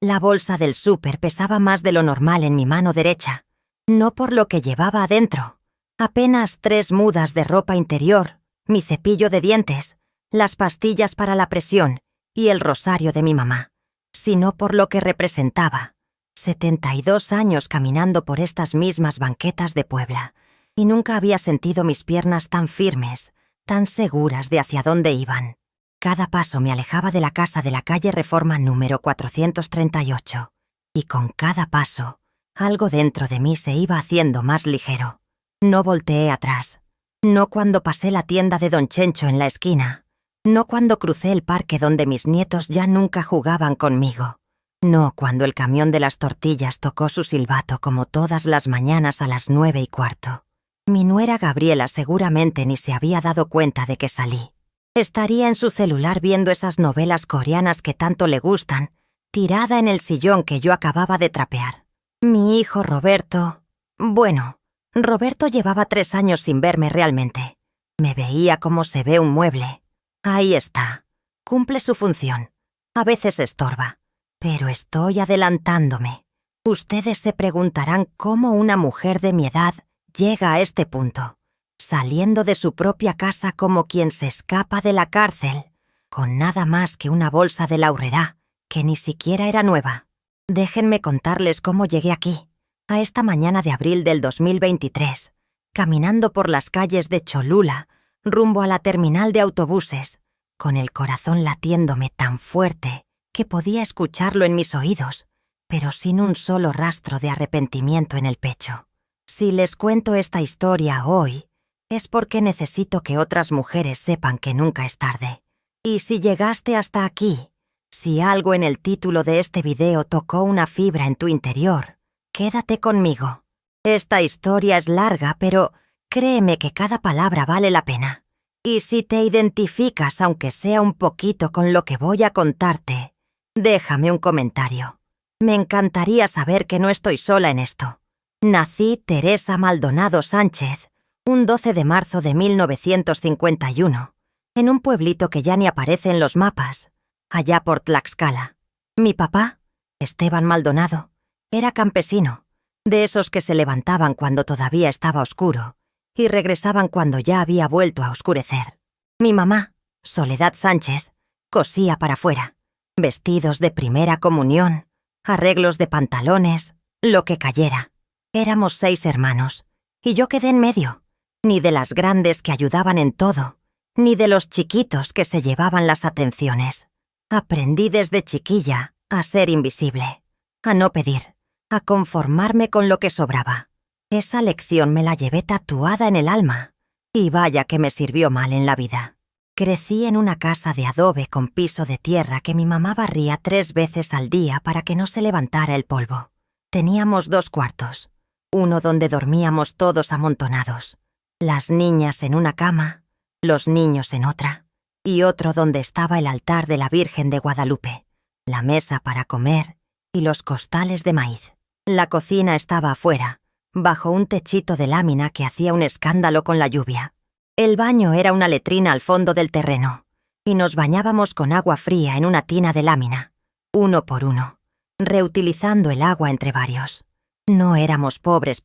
La bolsa del súper pesaba más de lo normal en mi mano derecha, no por lo que llevaba adentro. Apenas 3 mudas de ropa interior, mi cepillo de dientes, las pastillas para la presión y el rosario de mi mamá, sino por lo que representaba. 72 años caminando por estas mismas banquetas de Puebla, y nunca había sentido mis piernas tan firmes, tan seguras de hacia dónde iban. Cada paso me alejaba de la casa de la calle Reforma número 438, y con cada paso, algo dentro de mí se iba haciendo más ligero. No volteé atrás. No cuando pasé la tienda de Don Chencho en la esquina. No cuando crucé el parque donde mis nietos ya nunca jugaban conmigo. No cuando el camión de las tortillas tocó su silbato como todas las mañanas a las 9:15. Mi nuera Gabriela seguramente ni se había dado cuenta de que salí. Estaría en su celular viendo esas novelas coreanas que tanto le gustan, tirada en el sillón que yo acababa de trapear. Mi hijo Roberto... Bueno, Roberto llevaba 3 años sin verme realmente. Me veía como se ve un mueble. Ahí está. Cumple su función. A veces estorba. Pero estoy adelantándome. Ustedes se preguntarán cómo una mujer de mi edad llega a este punto, saliendo de su propia casa como quien se escapa de la cárcel, con nada más que una bolsa de la Aurrerá, que ni siquiera era nueva. Déjenme contarles cómo llegué aquí, a esta mañana de abril del 2023, caminando por las calles de Cholula, rumbo a la terminal de autobuses, con el corazón latiéndome tan fuerte que podía escucharlo en mis oídos, pero sin un solo rastro de arrepentimiento en el pecho. Si les cuento esta historia hoy, es porque necesito que otras mujeres sepan que nunca es tarde. Y si llegaste hasta aquí, si algo en el título de este video tocó una fibra en tu interior, quédate conmigo. Esta historia es larga, pero créeme que cada palabra vale la pena. Y si te identificas, aunque sea un poquito, con lo que voy a contarte, déjame un comentario. Me encantaría saber que no estoy sola en esto. Nací Teresa Maldonado Sánchez un 12 de marzo de 1951, en un pueblito que ya ni aparece en los mapas, allá por Tlaxcala. Mi papá, Esteban Maldonado, era campesino, de esos que se levantaban cuando todavía estaba oscuro y regresaban cuando ya había vuelto a oscurecer. Mi mamá, Soledad Sánchez, cosía para afuera, vestidos de primera comunión, arreglos de pantalones, lo que cayera. Éramos 6 hermanos, y yo quedé en medio, ni de las grandes que ayudaban en todo, ni de los chiquitos que se llevaban las atenciones. Aprendí desde chiquilla a ser invisible, a no pedir, a conformarme con lo que sobraba. Esa lección me la llevé tatuada en el alma, y vaya que me sirvió mal en la vida. Crecí en una casa de adobe con piso de tierra que mi mamá barría 3 veces al día para que no se levantara el polvo. Teníamos 2 cuartos. Uno donde dormíamos todos amontonados, las niñas en una cama, los niños en otra, y otro donde estaba el altar de la Virgen de Guadalupe, la mesa para comer y los costales de maíz. La cocina estaba afuera, bajo un techito de lámina que hacía un escándalo con la lluvia. El baño era una letrina al fondo del terreno, y nos bañábamos con agua fría en una tina de lámina, uno por uno, reutilizando el agua entre varios. No éramos pobres,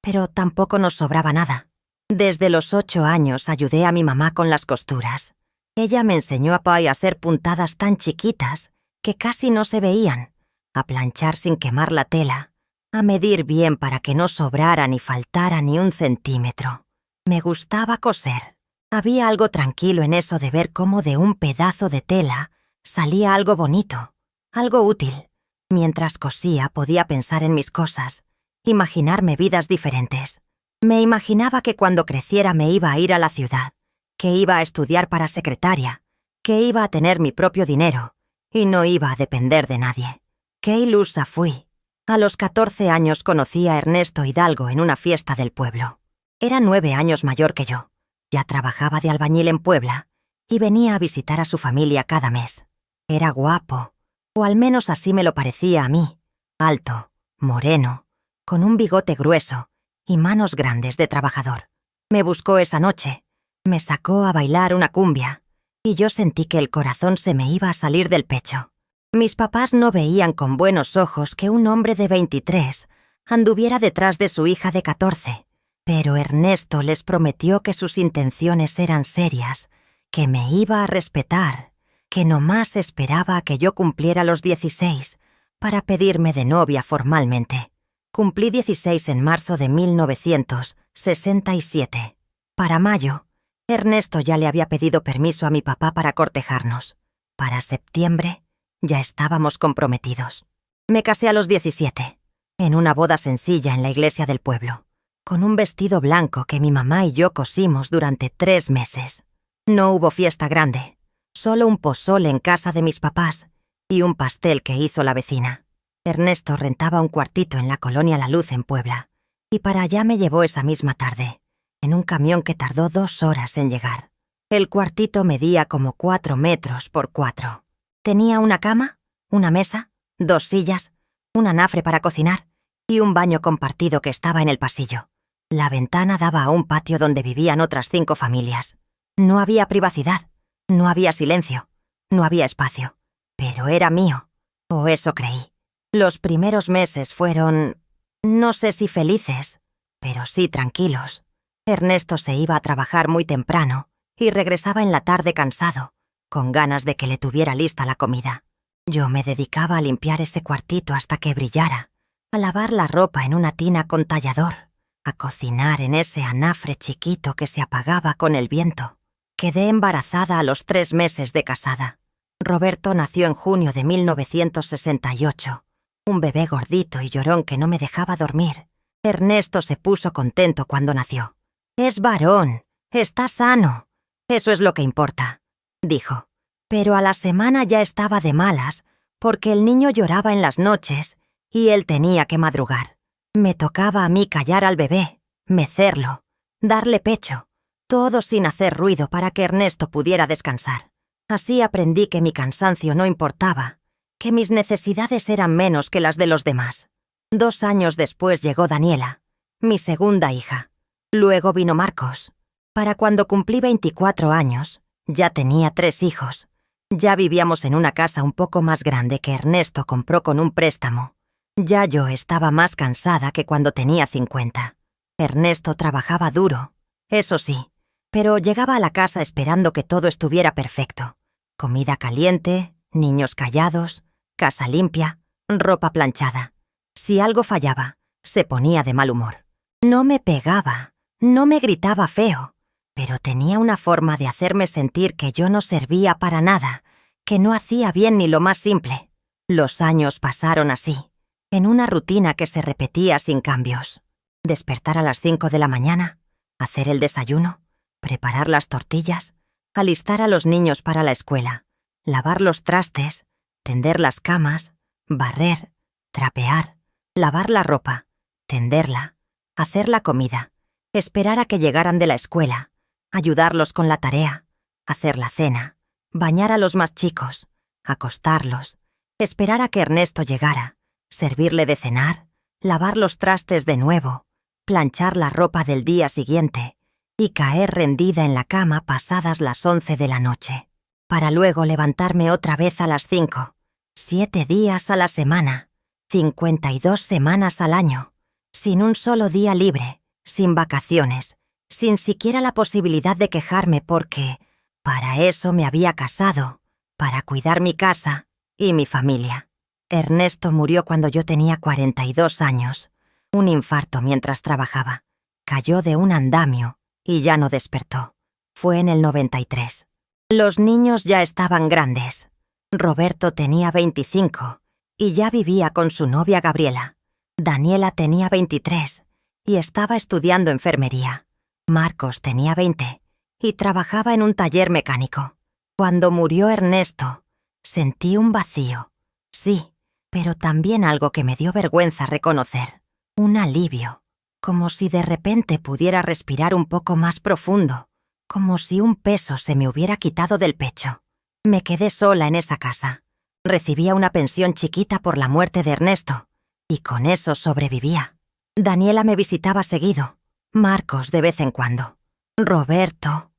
pero tampoco nos sobraba nada. Desde los 8 años ayudé a mi mamá con las costuras. Ella me enseñó a hacer puntadas tan chiquitas que casi no se veían, a planchar sin quemar la tela, a medir bien para que no sobrara ni faltara ni un centímetro. Me gustaba coser. Había algo tranquilo en eso de ver cómo de un pedazo de tela salía algo bonito, algo útil. Mientras cosía podía pensar en mis cosas, imaginarme vidas diferentes. Me imaginaba que cuando creciera me iba a ir a la ciudad, que iba a estudiar para secretaria, que iba a tener mi propio dinero y no iba a depender de nadie. ¡Qué ilusa fui! A los 14 años conocí a Ernesto Hidalgo en una fiesta del pueblo. Era 9 años mayor que yo. Ya trabajaba de albañil en Puebla y venía a visitar a su familia cada mes. Era guapo. O al menos así me lo parecía a mí, alto, moreno, con un bigote grueso y manos grandes de trabajador. Me buscó esa noche, me sacó a bailar una cumbia, y yo sentí que el corazón se me iba a salir del pecho. Mis papás no veían con buenos ojos que un hombre de 23 anduviera detrás de su hija de 14, pero Ernesto les prometió que sus intenciones eran serias, que me iba a respetar, que nomás esperaba a que yo cumpliera los 16 para pedirme de novia formalmente. Cumplí 16 en marzo de 1967. Para mayo, Ernesto ya le había pedido permiso a mi papá para cortejarnos. Para septiembre, ya estábamos comprometidos. Me casé a los 17, en una boda sencilla en la iglesia del pueblo, con un vestido blanco que mi mamá y yo cosimos durante 3 meses. No hubo fiesta grande, solo un pozole en casa de mis papás y un pastel que hizo la vecina. Ernesto rentaba un cuartito en la colonia La Luz en Puebla, y para allá me llevó esa misma tarde, en un camión que tardó 2 horas en llegar. El cuartito medía como 4 metros por 4. Tenía una cama, una mesa, 2 sillas, un anafre para cocinar y un baño compartido que estaba en el pasillo. La ventana daba a un patio donde vivían otras 5 familias. No había privacidad, no había silencio, no había espacio, pero era mío, o eso creí. Los primeros meses fueron, no sé si felices, pero sí tranquilos. Ernesto se iba a trabajar muy temprano y regresaba en la tarde cansado, con ganas de que le tuviera lista la comida. Yo me dedicaba a limpiar ese cuartito hasta que brillara, a lavar la ropa en una tina con tallador, a cocinar en ese anafre chiquito que se apagaba con el viento. Quedé embarazada a los 3 meses de casada. Roberto nació en junio de 1968. Un bebé gordito y llorón que no me dejaba dormir. Ernesto se puso contento cuando nació. «Es varón, está sano. Eso es lo que importa», dijo. Pero a la semana ya estaba de malas porque el niño lloraba en las noches y él tenía que madrugar. Me tocaba a mí callar al bebé, mecerlo, darle pecho, todo sin hacer ruido para que Ernesto pudiera descansar. Así aprendí que mi cansancio no importaba, que mis necesidades eran menos que las de los demás. 2 años después llegó Daniela, mi segunda hija. Luego vino Marcos. Para cuando cumplí 24 años, ya tenía 3 hijos. Ya vivíamos en una casa un poco más grande que Ernesto compró con un préstamo. Ya yo estaba más cansada que cuando tenía 50. Ernesto trabajaba duro, eso sí, pero llegaba a la casa esperando que todo estuviera perfecto. Comida caliente, niños callados, casa limpia, ropa planchada. Si algo fallaba, se ponía de mal humor. No me pegaba, no me gritaba feo, pero tenía una forma de hacerme sentir que yo no servía para nada, que no hacía bien ni lo más simple. Los años pasaron así, en una rutina que se repetía sin cambios. Despertar a las 5 de la mañana, hacer el desayuno, preparar las tortillas, alistar a los niños para la escuela, lavar los trastes, tender las camas, barrer, trapear, lavar la ropa, tenderla, hacer la comida, esperar a que llegaran de la escuela, ayudarlos con la tarea, hacer la cena, bañar a los más chicos, acostarlos, esperar a que Ernesto llegara, servirle de cenar, lavar los trastes de nuevo, planchar la ropa del día siguiente y caer rendida en la cama pasadas las 11 de la noche, para luego levantarme otra vez a las 5, 7 días a la semana, 52 semanas al año, sin un solo día libre, sin vacaciones, sin siquiera la posibilidad de quejarme porque para eso me había casado, para cuidar mi casa y mi familia. Ernesto murió cuando yo tenía 42 años, un infarto mientras trabajaba. Cayó de un andamio y ya no despertó. Fue en el 93. Los niños ya estaban grandes. Roberto tenía 25 y ya vivía con su novia Gabriela. Daniela tenía 23 y estaba estudiando enfermería. Marcos tenía 20 y trabajaba en un taller mecánico. Cuando murió Ernesto, sentí un vacío. Sí, pero también algo que me dio vergüenza reconocer. Un alivio, como si de repente pudiera respirar un poco más profundo, como si un peso se me hubiera quitado del pecho. Me quedé sola en esa casa. Recibía una pensión chiquita por la muerte de Ernesto, y con eso sobrevivía. Daniela me visitaba seguido, Marcos de vez en cuando. Roberto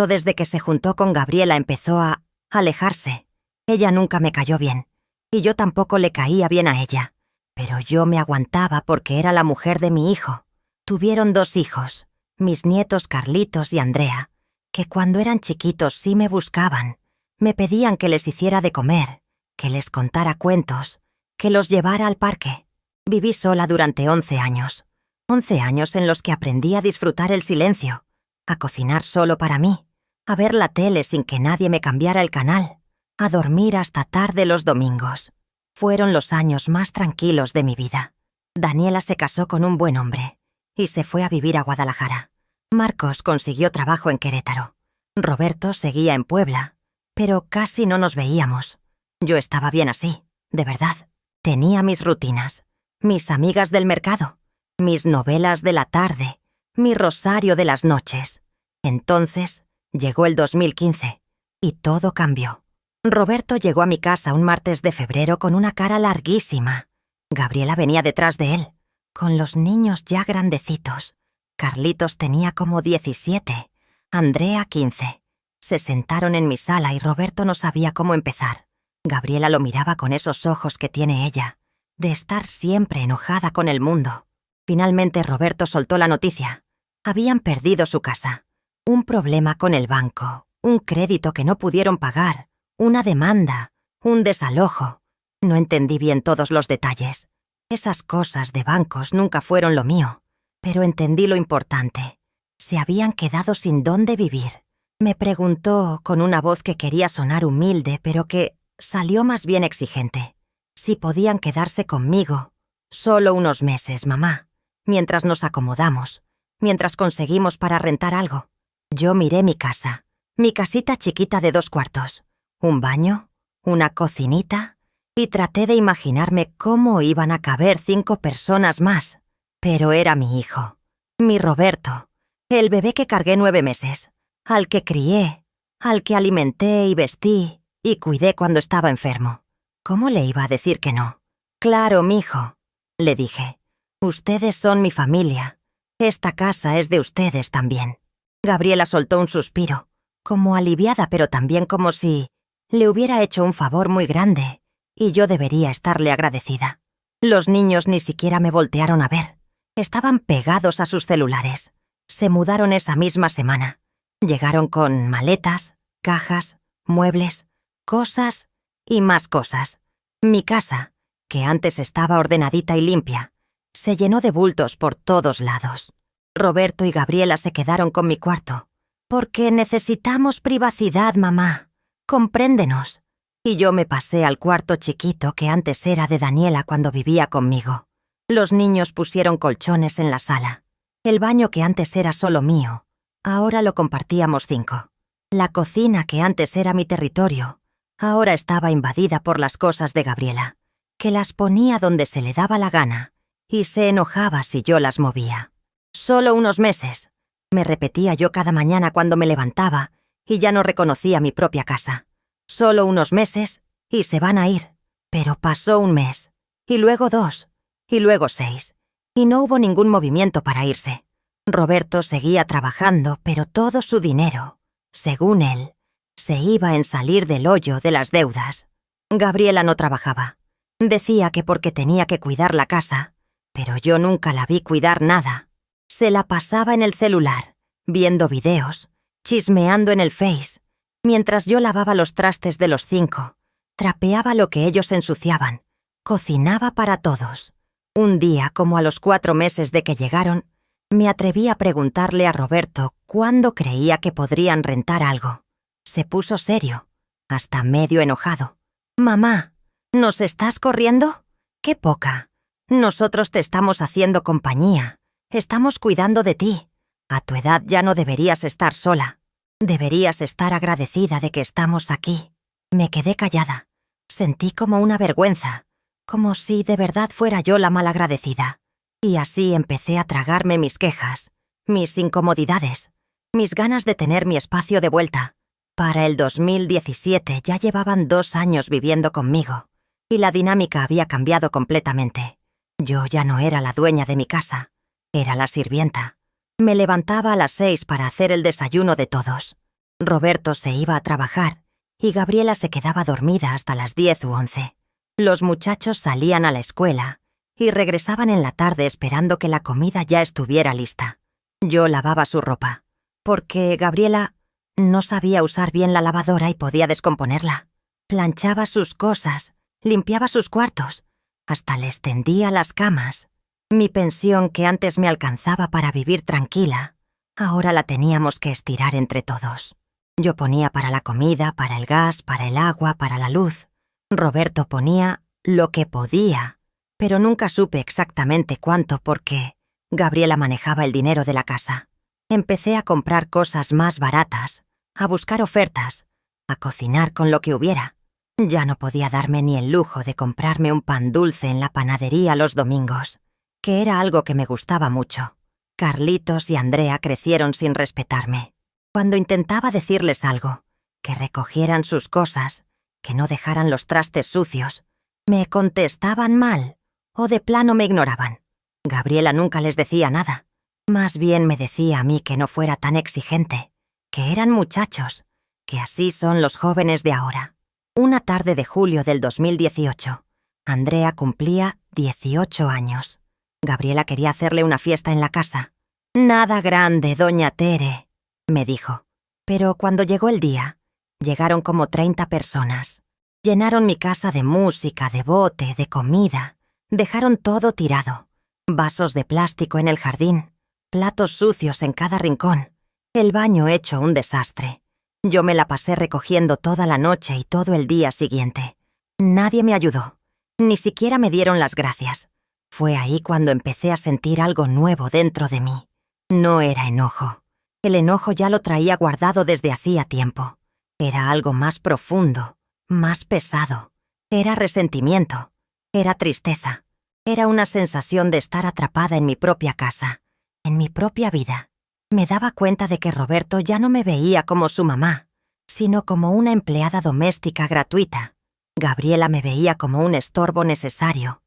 desde que se juntó con Gabriela empezó a alejarse. Ella nunca me cayó bien. y yo tampoco le caía bien a ella. Pero yo me aguantaba porque era la mujer de mi hijo. Tuvieron 2 hijos, mis nietos Carlitos y Andrea, que cuando eran chiquitos sí me buscaban. Me pedían que les hiciera de comer, que les contara cuentos, que los llevara al parque. Viví sola durante 11 años. 11 años en los que aprendí a disfrutar el silencio, a cocinar solo para mí, a ver la tele sin que nadie me cambiara el canal, a dormir hasta tarde los domingos. Fueron los años más tranquilos de mi vida. Daniela se casó con un buen hombre y se fue a vivir a Guadalajara. Marcos consiguió trabajo en Querétaro. Roberto seguía en Puebla, pero casi no nos veíamos. Yo estaba bien así, de verdad. Tenía mis rutinas, mis amigas del mercado, mis novelas de la tarde, mi rosario de las noches. Entonces llegó el 2015 y todo cambió. Roberto llegó a mi casa un martes de febrero con una cara larguísima. Gabriela venía detrás de él, con los niños ya grandecitos. Carlitos tenía como 17, Andrea 15. Se sentaron en mi sala y Roberto no sabía cómo empezar. Gabriela lo miraba con esos ojos que tiene ella, de estar siempre enojada con el mundo. Finalmente Roberto soltó la noticia. Habían perdido su casa. Un problema con el banco, un crédito que no pudieron pagar, una demanda, un desalojo. No entendí bien todos los detalles. Esas cosas de bancos nunca fueron lo mío, pero entendí lo importante. Se habían quedado sin dónde vivir. Me preguntó, con una voz que quería sonar humilde, pero que salió más bien exigente, si podían quedarse conmigo. Solo unos meses, mamá, mientras nos acomodamos, mientras conseguimos para rentar algo. Yo miré mi casa, mi casita chiquita de 2 cuartos, un baño, una cocinita, y traté de imaginarme cómo iban a caber 5 personas más. Pero era mi hijo, mi Roberto, el bebé que cargué 9 meses, al que crié, al que alimenté y vestí y cuidé cuando estaba enfermo. ¿Cómo le iba a decir que no? Claro, mijo, le dije. Ustedes son mi familia. Esta casa es de ustedes también. Gabriela soltó un suspiro, como aliviada, pero también como si le hubiera hecho un favor muy grande, y yo debería estarle agradecida. Los niños ni siquiera me voltearon a ver. Estaban pegados a sus celulares. Se mudaron esa misma semana. Llegaron con maletas, cajas, muebles, cosas y más cosas. Mi casa, que antes estaba ordenadita y limpia, se llenó de bultos por todos lados. Roberto y Gabriela se quedaron con mi cuarto. Porque necesitamos privacidad, mamá. Compréndenos. Y yo me pasé al cuarto chiquito que antes era de Daniela cuando vivía conmigo. Los niños pusieron colchones en la sala. El baño que antes era solo mío, ahora lo compartíamos 5. La cocina que antes era mi territorio, ahora estaba invadida por las cosas de Gabriela, que las ponía donde se le daba la gana y se enojaba si yo las movía. Solo unos meses, me repetía yo cada mañana cuando me levantaba y ya no reconocía mi propia casa. Solo unos meses y se van a ir. Pero pasó un mes, y luego 2, y luego 6, y no hubo ningún movimiento para irse. Roberto seguía trabajando, pero todo su dinero, según él, se iba en salir del hoyo de las deudas. Gabriela no trabajaba. Decía que porque tenía que cuidar la casa, pero yo nunca la vi cuidar nada. Se la pasaba en el celular, viendo videos, chismeando en el Face, mientras yo lavaba los trastes de los 5, trapeaba lo que ellos ensuciaban, cocinaba para todos. Un día, como a los 4 meses de que llegaron, me atreví a preguntarle a Roberto cuándo creía que podrían rentar algo. Se puso serio, hasta medio enojado. «Mamá, ¿nos estás corriendo? ¡Qué poca! Nosotros te estamos haciendo compañía, estamos cuidando de ti. A tu edad ya no deberías estar sola. Deberías estar agradecida de que estamos aquí». Me quedé callada. Sentí como una vergüenza, como si de verdad fuera yo la malagradecida. Y así empecé a tragarme mis quejas, mis incomodidades, mis ganas de tener mi espacio de vuelta. Para el 2017 ya llevaban 2 años viviendo conmigo, y la dinámica había cambiado completamente. Yo ya no era la dueña de mi casa, era la sirvienta. Me levantaba a las 6 para hacer el desayuno de todos. Roberto se iba a trabajar, y Gabriela se quedaba dormida hasta las 10 u 11. Los muchachos salían a la escuela y regresaban en la tarde esperando que la comida ya estuviera lista. Yo lavaba su ropa, porque Gabriela no sabía usar bien la lavadora y podía descomponerla. Planchaba sus cosas, limpiaba sus cuartos, hasta les tendía las camas. Mi pensión, que antes me alcanzaba para vivir tranquila, ahora la teníamos que estirar entre todos. Yo ponía para la comida, para el gas, para el agua, para la luz. Roberto ponía lo que podía, pero nunca supe exactamente cuánto porque Gabriela manejaba el dinero de la casa. Empecé a comprar cosas más baratas, a buscar ofertas, a cocinar con lo que hubiera. Ya no podía darme ni el lujo de comprarme un pan dulce en la panadería los domingos, que era algo que me gustaba mucho. Carlitos y Andrea crecieron sin respetarme. Cuando intentaba decirles algo, que recogieran sus cosas, que no dejaran los trastes sucios, me contestaban mal o de plano me ignoraban. Gabriela nunca les decía nada. Más bien me decía a mí que no fuera tan exigente, que eran muchachos, que así son los jóvenes de ahora. Una tarde de julio del 2018, Andrea cumplía 18 años. Gabriela quería hacerle una fiesta en la casa. «Nada grande, doña Tere», me dijo. Pero cuando llegó el día, llegaron como 30 personas. Llenaron mi casa de música, de bote, de comida. Dejaron todo tirado. Vasos de plástico en el jardín, platos sucios en cada rincón, el baño hecho un desastre. Yo me la pasé recogiendo toda la noche y todo el día siguiente. Nadie me ayudó. Ni siquiera me dieron las gracias. Fue ahí cuando empecé a sentir algo nuevo dentro de mí. No era enojo. El enojo ya lo traía guardado desde hacía tiempo. Era algo más profundo, más pesado. Era resentimiento. Era tristeza. Era una sensación de estar atrapada en mi propia casa, en mi propia vida. Me daba cuenta de que Roberto ya no me veía como su mamá, sino como una empleada doméstica gratuita. Gabriela me veía como un estorbo necesario,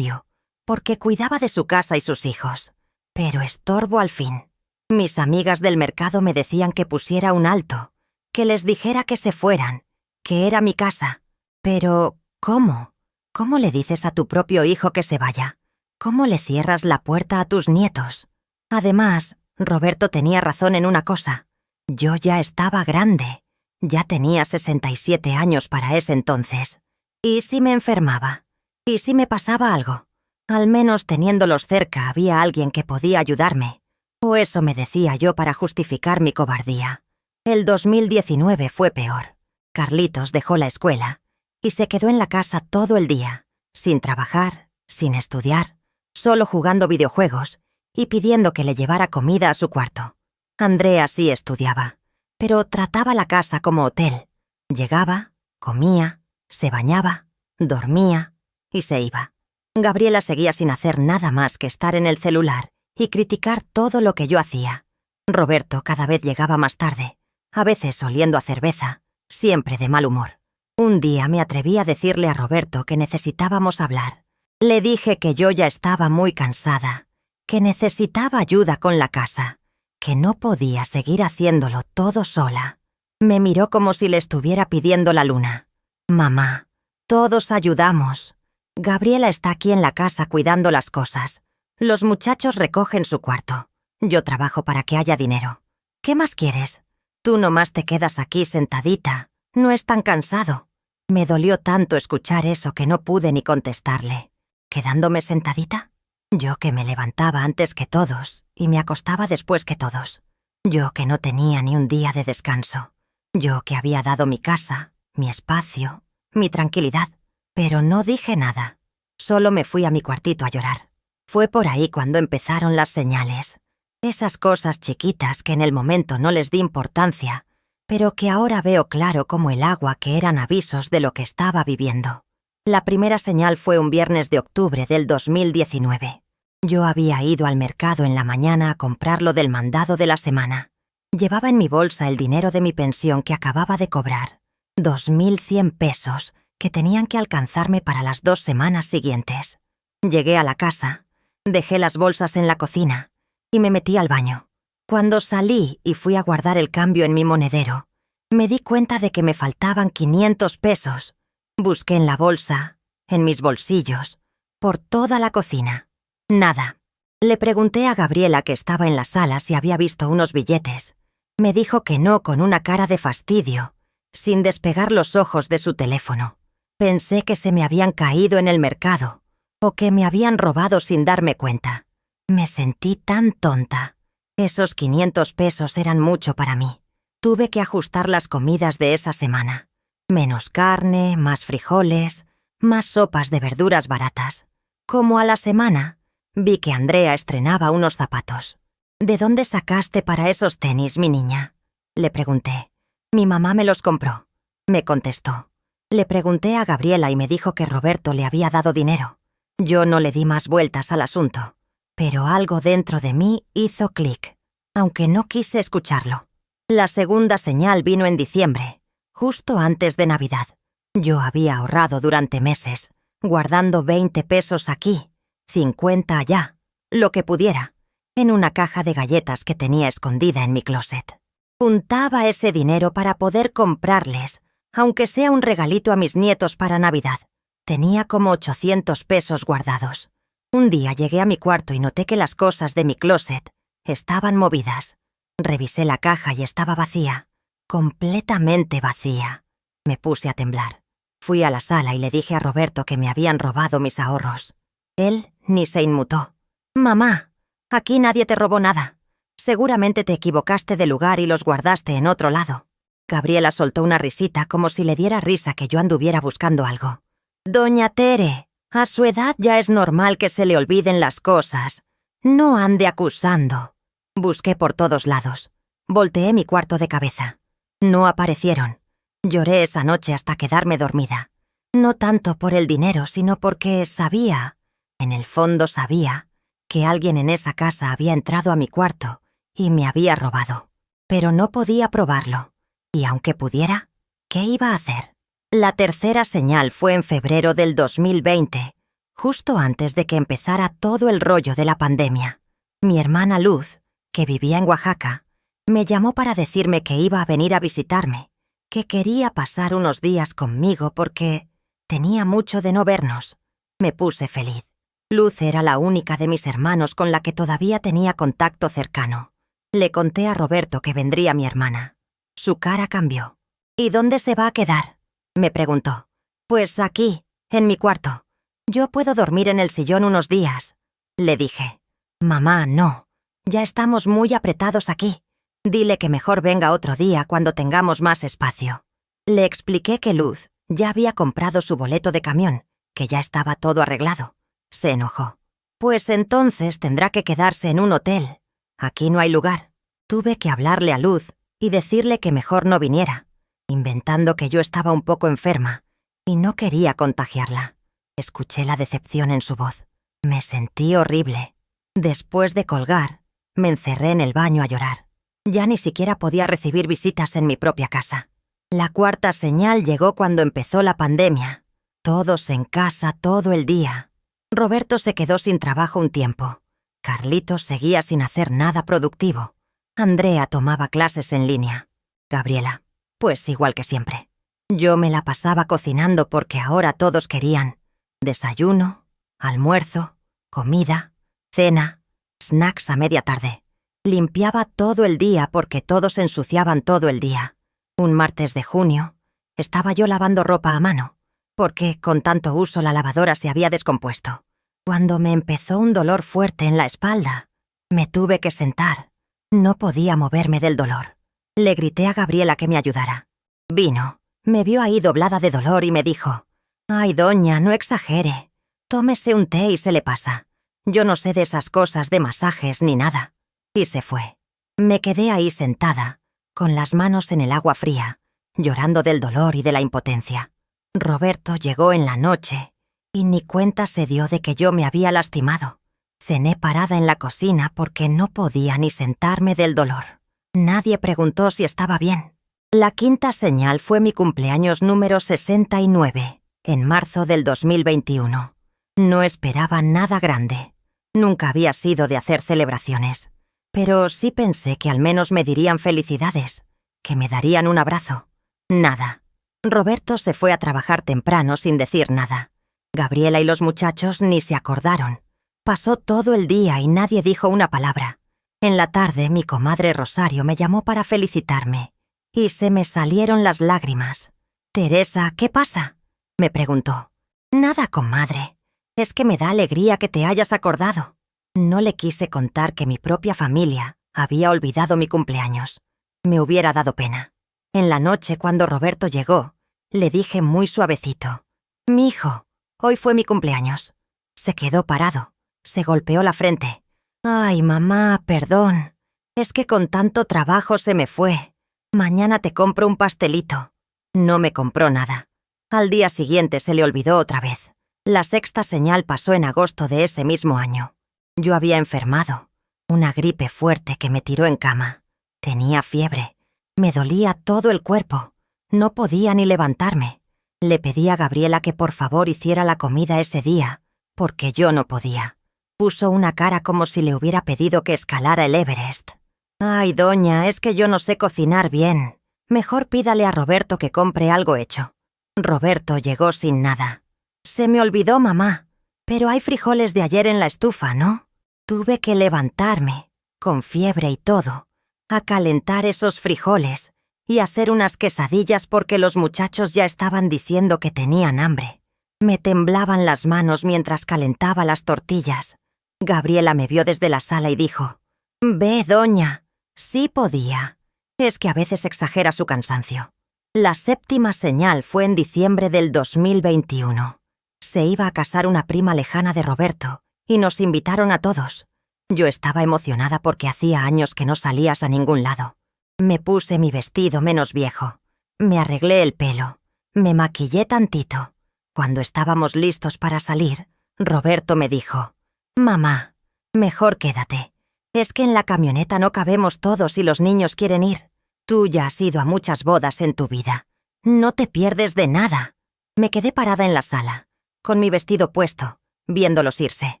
porque cuidaba de su casa y sus hijos, pero estorbo al fin. Mis amigas del mercado me decían que pusiera un alto, que les dijera que se fueran, que era mi casa. Pero, ¿cómo? ¿Cómo le dices a tu propio hijo que se vaya? ¿Cómo le cierras la puerta a tus nietos? Además, Roberto tenía razón en una cosa. Yo ya estaba grande. Ya tenía 67 años para ese entonces. ¿Y si me enfermaba? ¿Y si me pasaba algo? Al menos teniéndolos cerca había alguien que podía ayudarme. O eso me decía yo para justificar mi cobardía. El 2019 fue peor. Carlitos dejó la escuela y se quedó en la casa todo el día, sin trabajar, sin estudiar, solo jugando videojuegos y pidiendo que le llevara comida a su cuarto. Andrea sí estudiaba, pero trataba la casa como hotel. Llegaba, comía, se bañaba, dormía y se iba. Gabriela seguía sin hacer nada más que estar en el celular y criticar todo lo que yo hacía. Roberto cada vez llegaba más tarde, a veces oliendo a cerveza, siempre de mal humor. Un día me atreví a decirle a Roberto que necesitábamos hablar. Le dije que yo ya estaba muy cansada, que necesitaba ayuda con la casa, que no podía seguir haciéndolo todo sola. Me miró como si le estuviera pidiendo la luna. «Mamá, todos ayudamos. Gabriela está aquí en la casa cuidando las cosas. Los muchachos recogen su cuarto. Yo trabajo para que haya dinero. ¿Qué más quieres? Tú nomás te quedas aquí sentadita. No es tan cansado». Me dolió tanto escuchar eso que no pude ni contestarle. ¿Quedándome sentadita? Yo que me levantaba antes que todos y me acostaba después que todos. Yo que no tenía ni un día de descanso. Yo que había dado mi casa, mi espacio, mi tranquilidad. Pero no dije nada. Solo me fui a mi cuartito a llorar. Fue por ahí cuando empezaron las señales. Esas cosas chiquitas que en el momento no les di importancia, pero que ahora veo claro como el agua que eran avisos de lo que estaba viviendo. La primera señal fue un viernes de octubre del 2019. Yo había ido al mercado en la mañana a comprar lo del mandado de la semana. Llevaba en mi bolsa el dinero de mi pensión que acababa de cobrar, 2.100 pesos, que tenían que alcanzarme para las 2 semanas siguientes. Llegué a la casa, dejé las bolsas en la cocina y me metí al baño. Cuando salí y fui a guardar el cambio en mi monedero, me di cuenta de que me faltaban 500 pesos. Busqué en la bolsa, en mis bolsillos, por toda la cocina. Nada. Le pregunté a Gabriela, que estaba en la sala, si había visto unos billetes. Me dijo que no, con una cara de fastidio, sin despegar los ojos de su teléfono. Pensé que se me habían caído en el mercado, o que me habían robado sin darme cuenta. Me sentí tan tonta. Esos 500 pesos eran mucho para mí. Tuve que ajustar las comidas de esa semana. Menos carne, más frijoles, más sopas de verduras baratas. Como a la semana, vi que Andrea estrenaba unos zapatos. «¿De dónde sacaste para esos tenis, mi niña?», le pregunté. «Mi mamá me los compró», me contestó. Le pregunté a Gabriela y me dijo que Roberto le había dado dinero. Yo no le di más vueltas al asunto, pero algo dentro de mí hizo clic, aunque no quise escucharlo. La segunda señal vino en diciembre, justo antes de Navidad. Yo había ahorrado durante meses, guardando 20 pesos aquí, 50 allá, lo que pudiera, en una caja de galletas que tenía escondida en mi closet. Juntaba ese dinero para poder comprarles, aunque sea un regalito a mis nietos para Navidad. Tenía como 800 pesos guardados. Un día llegué a mi cuarto y noté que las cosas de mi closet estaban movidas. Revisé la caja y estaba vacía, completamente vacía. Me puse a temblar. Fui a la sala y le dije a Roberto que me habían robado mis ahorros. Él ni se inmutó. «Mamá, aquí nadie te robó nada. Seguramente te equivocaste de lugar y los guardaste en otro lado». Gabriela soltó una risita como si le diera risa que yo anduviera buscando algo. «Doña Tere, a su edad ya es normal que se le olviden las cosas. No ande acusando». Busqué por todos lados. Volteé mi cuarto de cabeza. No aparecieron. Lloré esa noche hasta quedarme dormida. No tanto por el dinero, sino porque sabía, en el fondo sabía, que alguien en esa casa había entrado a mi cuarto y me había robado. Pero no podía probarlo. Y aunque pudiera, ¿qué iba a hacer? La tercera señal fue en febrero del 2020, justo antes de que empezara todo el rollo de la pandemia. Mi hermana Luz, que vivía en Oaxaca, me llamó para decirme que iba a venir a visitarme, que quería pasar unos días conmigo porque tenía mucho de no vernos. Me puse feliz. Luz era la única de mis hermanos con la que todavía tenía contacto cercano. Le conté a Roberto que vendría mi hermana. Su cara cambió. «¿Y dónde se va a quedar?», me preguntó. «Pues aquí, en mi cuarto. Yo puedo dormir en el sillón unos días», le dije. «Mamá, no. Ya estamos muy apretados aquí. Dile que mejor venga otro día cuando tengamos más espacio». Le expliqué que Luz ya había comprado su boleto de camión, que ya estaba todo arreglado. Se enojó. «Pues entonces tendrá que quedarse en un hotel. Aquí no hay lugar». Tuve que hablarle a Luz y decirle que mejor no viniera, inventando que yo estaba un poco enferma y no quería contagiarla. Escuché la decepción en su voz. Me sentí horrible. Después de colgar, me encerré en el baño a llorar. Ya ni siquiera podía recibir visitas en mi propia casa. La cuarta señal llegó cuando empezó la pandemia. Todos en casa todo el día. Roberto se quedó sin trabajo un tiempo. Carlitos seguía sin hacer nada productivo. Andrea tomaba clases en línea. Gabriela, pues igual que siempre. Yo me la pasaba cocinando porque ahora todos querían desayuno, almuerzo, comida, cena, snacks a media tarde. Limpiaba todo el día porque todos ensuciaban todo el día. Un martes de junio, estaba yo lavando ropa a mano, porque con tanto uso la lavadora se había descompuesto. Cuando me empezó un dolor fuerte en la espalda, me tuve que sentar. No podía moverme del dolor. Le grité a Gabriela que me ayudara. Vino, me vio ahí doblada de dolor y me dijo: «Ay, doña, no exagere. Tómese un té y se le pasa. Yo no sé de esas cosas de masajes ni nada». Y se fue. Me quedé ahí sentada, con las manos en el agua fría, llorando del dolor y de la impotencia. Roberto llegó en la noche y ni cuenta se dio de que yo me había lastimado. Cené parada en la cocina porque no podía ni sentarme del dolor. Nadie preguntó si estaba bien. La quinta señal fue mi cumpleaños número 69, en marzo del 2021. No esperaba nada grande. Nunca había sido de hacer celebraciones. Pero sí pensé que al menos me dirían felicidades, que me darían un abrazo. Nada. Roberto se fue a trabajar temprano sin decir nada. Gabriela y los muchachos ni se acordaron. Pasó todo el día y nadie dijo una palabra. En la tarde, mi comadre Rosario me llamó para felicitarme. Y se me salieron las lágrimas. «Teresa, ¿qué pasa?», me preguntó. «Nada, comadre. Es que me da alegría que te hayas acordado». No le quise contar que mi propia familia había olvidado mi cumpleaños. Me hubiera dado pena. En la noche, cuando Roberto llegó, le dije muy suavecito: «Mijo, hoy fue mi cumpleaños». Se quedó parado. Se golpeó la frente. «Ay, mamá, perdón. Es que con tanto trabajo se me fue. Mañana te compro un pastelito». No me compró nada. Al día siguiente se le olvidó otra vez. La sexta señal pasó en agosto de ese mismo año. Yo había enfermado. Una gripe fuerte que me tiró en cama. Tenía fiebre. Me dolía todo el cuerpo. No podía ni levantarme. Le pedí a Gabriela que por favor hiciera la comida ese día, porque yo no podía. Puso una cara como si le hubiera pedido que escalara el Everest. «Ay, doña, es que yo no sé cocinar bien. Mejor pídale a Roberto que compre algo hecho». Roberto llegó sin nada. «Se me olvidó, mamá. Pero hay frijoles de ayer en la estufa, ¿no?». Tuve que levantarme, con fiebre y todo, a calentar esos frijoles y hacer unas quesadillas porque los muchachos ya estaban diciendo que tenían hambre. Me temblaban las manos mientras calentaba las tortillas. Gabriela me vio desde la sala y dijo: «Ve, doña, sí podía. Es que a veces exagera su cansancio». La séptima señal fue en diciembre del 2021. Se iba a casar una prima lejana de Roberto y nos invitaron a todos. Yo estaba emocionada porque hacía años que no salías a ningún lado. Me puse mi vestido menos viejo. Me arreglé el pelo. Me maquillé tantito. Cuando estábamos listos para salir, Roberto me dijo: «Mamá, mejor quédate. Es que en la camioneta no cabemos todos y los niños quieren ir. Tú ya has ido a muchas bodas en tu vida. No te pierdes de nada». Me quedé parada en la sala, con mi vestido puesto, viéndolos irse.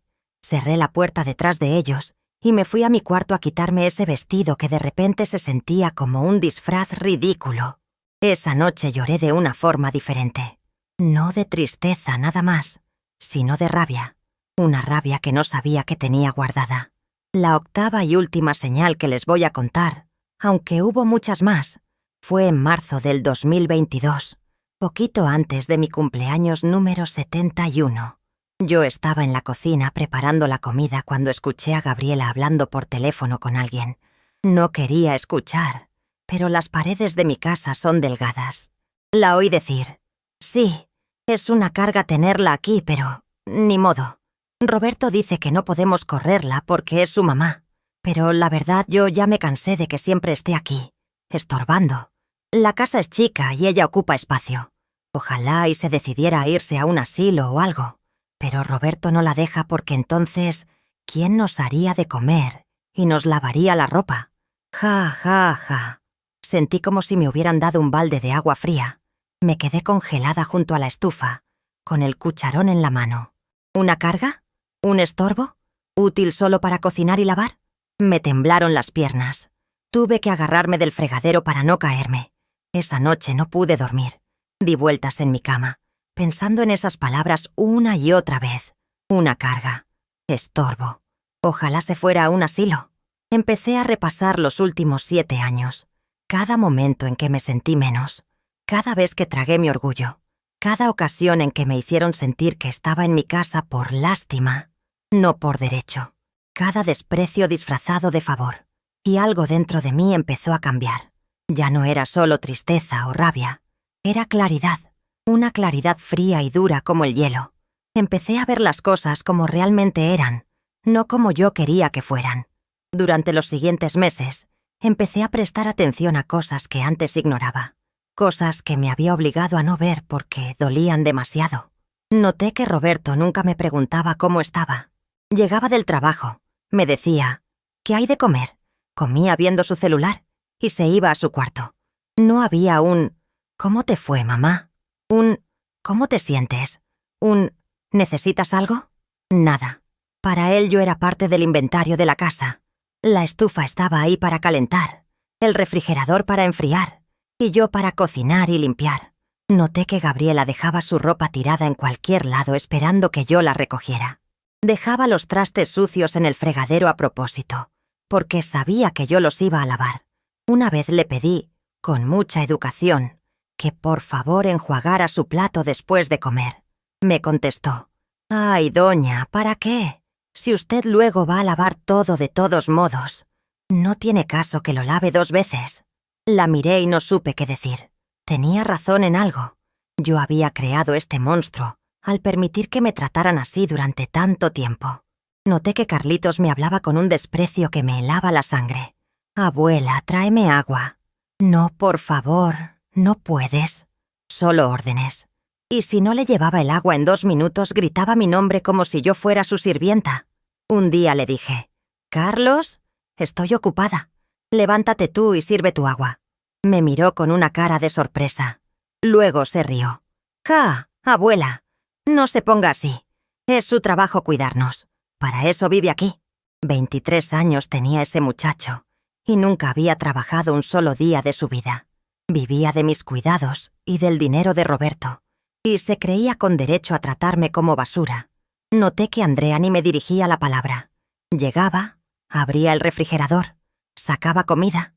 Cerré la puerta detrás de ellos y me fui a mi cuarto a quitarme ese vestido que de repente se sentía como un disfraz ridículo. Esa noche lloré de una forma diferente. No de tristeza nada más, sino de rabia. Una rabia que no sabía que tenía guardada. La octava y última señal que les voy a contar, aunque hubo muchas más, fue en marzo del 2022, poquito antes de mi cumpleaños número 71. Yo estaba en la cocina preparando la comida cuando escuché a Gabriela hablando por teléfono con alguien. No quería escuchar, pero las paredes de mi casa son delgadas. La oí decir: «Sí, es una carga tenerla aquí, pero ni modo. Roberto dice que no podemos correrla porque es su mamá, pero la verdad yo ya me cansé de que siempre esté aquí, estorbando. La casa es chica y ella ocupa espacio. Ojalá y se decidiera a irse a un asilo o algo. Pero Roberto no la deja porque entonces, ¿quién nos haría de comer y nos lavaría la ropa?». Ja, ja, ja. Sentí como si me hubieran dado un balde de agua fría. Me quedé congelada junto a la estufa, con el cucharón en la mano. ¿Una carga? ¿Un estorbo? ¿Útil solo para cocinar y lavar? Me temblaron las piernas. Tuve que agarrarme del fregadero para no caerme. Esa noche no pude dormir. Di vueltas en mi cama, pensando en esas palabras una y otra vez. Una carga. Estorbo. Ojalá se fuera a un asilo. Empecé a repasar los últimos 7 años. Cada momento en que me sentí menos. Cada vez que tragué mi orgullo. Cada ocasión en que me hicieron sentir que estaba en mi casa por lástima, no por derecho. Cada desprecio disfrazado de favor. Y algo dentro de mí empezó a cambiar. Ya no era solo tristeza o rabia. Era claridad. Una claridad fría y dura como el hielo. Empecé a ver las cosas como realmente eran, no como yo quería que fueran. Durante los siguientes meses, empecé a prestar atención a cosas que antes ignoraba. Cosas que me había obligado a no ver porque dolían demasiado. Noté que Roberto nunca me preguntaba cómo estaba. Llegaba del trabajo, me decía: «¿Qué hay de comer?». Comía viendo su celular y se iba a su cuarto. No había un «¿Cómo te fue, mamá?», un «¿Cómo te sientes?», un «¿Necesitas algo?». Nada. Para él yo era parte del inventario de la casa. La estufa estaba ahí para calentar, el refrigerador para enfriar, y yo para cocinar y limpiar. Noté que Gabriela dejaba su ropa tirada en cualquier lado esperando que yo la recogiera. Dejaba los trastes sucios en el fregadero a propósito, porque sabía que yo los iba a lavar. Una vez le pedí, con mucha educación, que por favor enjuagara su plato después de comer. Me contestó: «Ay, doña, ¿para qué? Si usted luego va a lavar todo de todos modos. No tiene caso que lo lave 2 veces». La miré y no supe qué decir. Tenía razón en algo. Yo había creado este monstruo al permitir que me trataran así durante tanto tiempo. Noté que Carlitos me hablaba con un desprecio que me helaba la sangre. «Abuela, tráeme agua». «No, por favor, no puedes». Solo órdenes. Y si no le llevaba el agua en 2 minutos, gritaba mi nombre como si yo fuera su sirvienta. Un día le dije: «Carlos, estoy ocupada. Levántate tú y sirve tu agua». Me miró con una cara de sorpresa. Luego se rió. «Ja, abuela, no se ponga así. Es su trabajo cuidarnos. Para eso vive aquí». 23 años tenía ese muchacho y nunca había trabajado un solo día de su vida. Vivía de mis cuidados y del dinero de Roberto, y se creía con derecho a tratarme como basura. Noté que Andrea ni me dirigía la palabra. Llegaba, abría el refrigerador, sacaba comida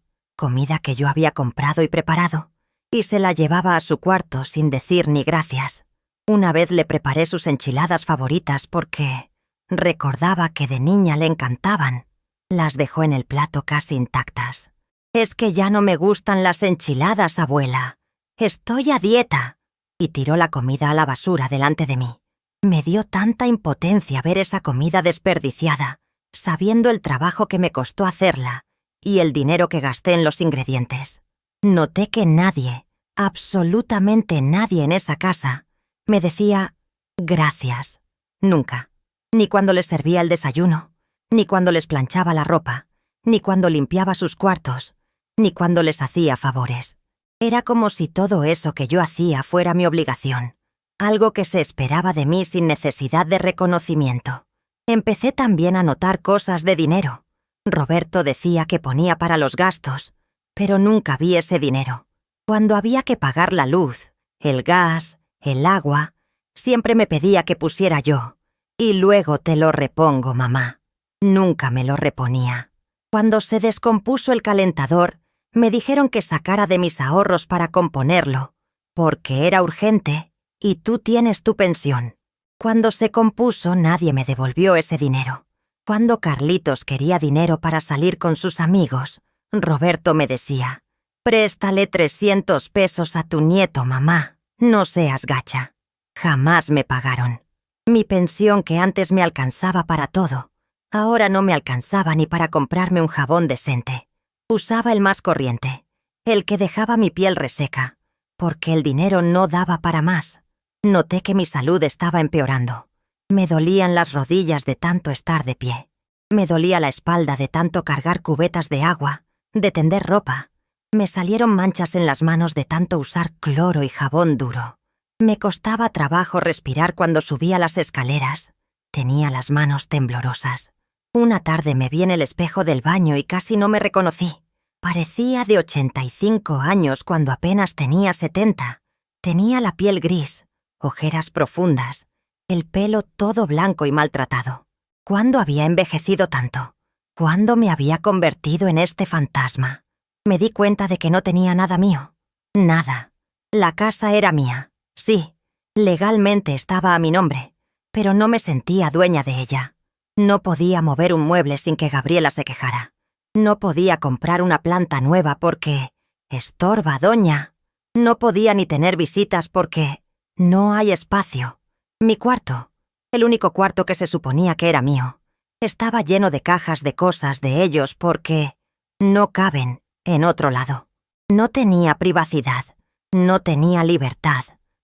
que yo había comprado y preparado, y se la llevaba a su cuarto sin decir ni gracias. Una vez le preparé sus enchiladas favoritas porque recordaba que de niña le encantaban. Las dejó en el plato casi intactas. «Es que ya no me gustan las enchiladas, abuela. Estoy a dieta». Y tiró la comida a la basura delante de mí. Me dio tanta impotencia ver esa comida desperdiciada, sabiendo el trabajo que me costó hacerla y el dinero que gasté en los ingredientes. Noté que nadie, absolutamente nadie en esa casa, me decía gracias. Nunca. Ni cuando les servía el desayuno, ni cuando les planchaba la ropa, ni cuando limpiaba sus cuartos, ni cuando les hacía favores. Era como si todo eso que yo hacía fuera mi obligación, algo que se esperaba de mí sin necesidad de reconocimiento. Empecé también a notar cosas de dinero. Roberto decía que ponía para los gastos, pero nunca vi ese dinero. Cuando había que pagar la luz, el gas, el agua, siempre me pedía que pusiera yo. «Y luego te lo repongo, mamá». Nunca me lo reponía. Cuando se descompuso el calentador, me dijeron que sacara de mis ahorros para componerlo, porque era urgente y tú tienes tu pensión. Cuando se compuso, nadie me devolvió ese dinero. Cuando Carlitos quería dinero para salir con sus amigos, Roberto me decía: «Préstale 300 pesos a tu nieto, mamá. No seas gacha». Jamás me pagaron. Mi pensión, que antes me alcanzaba para todo, ahora no me alcanzaba ni para comprarme un jabón decente. Usaba el más corriente, el que dejaba mi piel reseca, porque el dinero no daba para más. Noté que mi salud estaba empeorando. Me dolían las rodillas de tanto estar de pie. Me dolía la espalda de tanto cargar cubetas de agua, de tender ropa. Me salieron manchas en las manos de tanto usar cloro y jabón duro. Me costaba trabajo respirar cuando subía las escaleras. Tenía las manos temblorosas. Una tarde me vi en el espejo del baño y casi no me reconocí. Parecía de 85 años cuando apenas tenía 70. Tenía la piel gris, ojeras profundas, el pelo todo blanco y maltratado. ¿Cuándo había envejecido tanto? ¿Cuándo me había convertido en este fantasma? Me di cuenta de que no tenía nada mío. Nada. La casa era mía. Sí, legalmente estaba a mi nombre, pero no me sentía dueña de ella. No podía mover un mueble sin que Gabriela se quejara. No podía comprar una planta nueva porque «estorba, doña». No podía ni tener visitas porque «no hay espacio». Mi cuarto, el único cuarto que se suponía que era mío, estaba lleno de cajas de cosas de ellos porque no caben en otro lado. No tenía privacidad, no tenía libertad.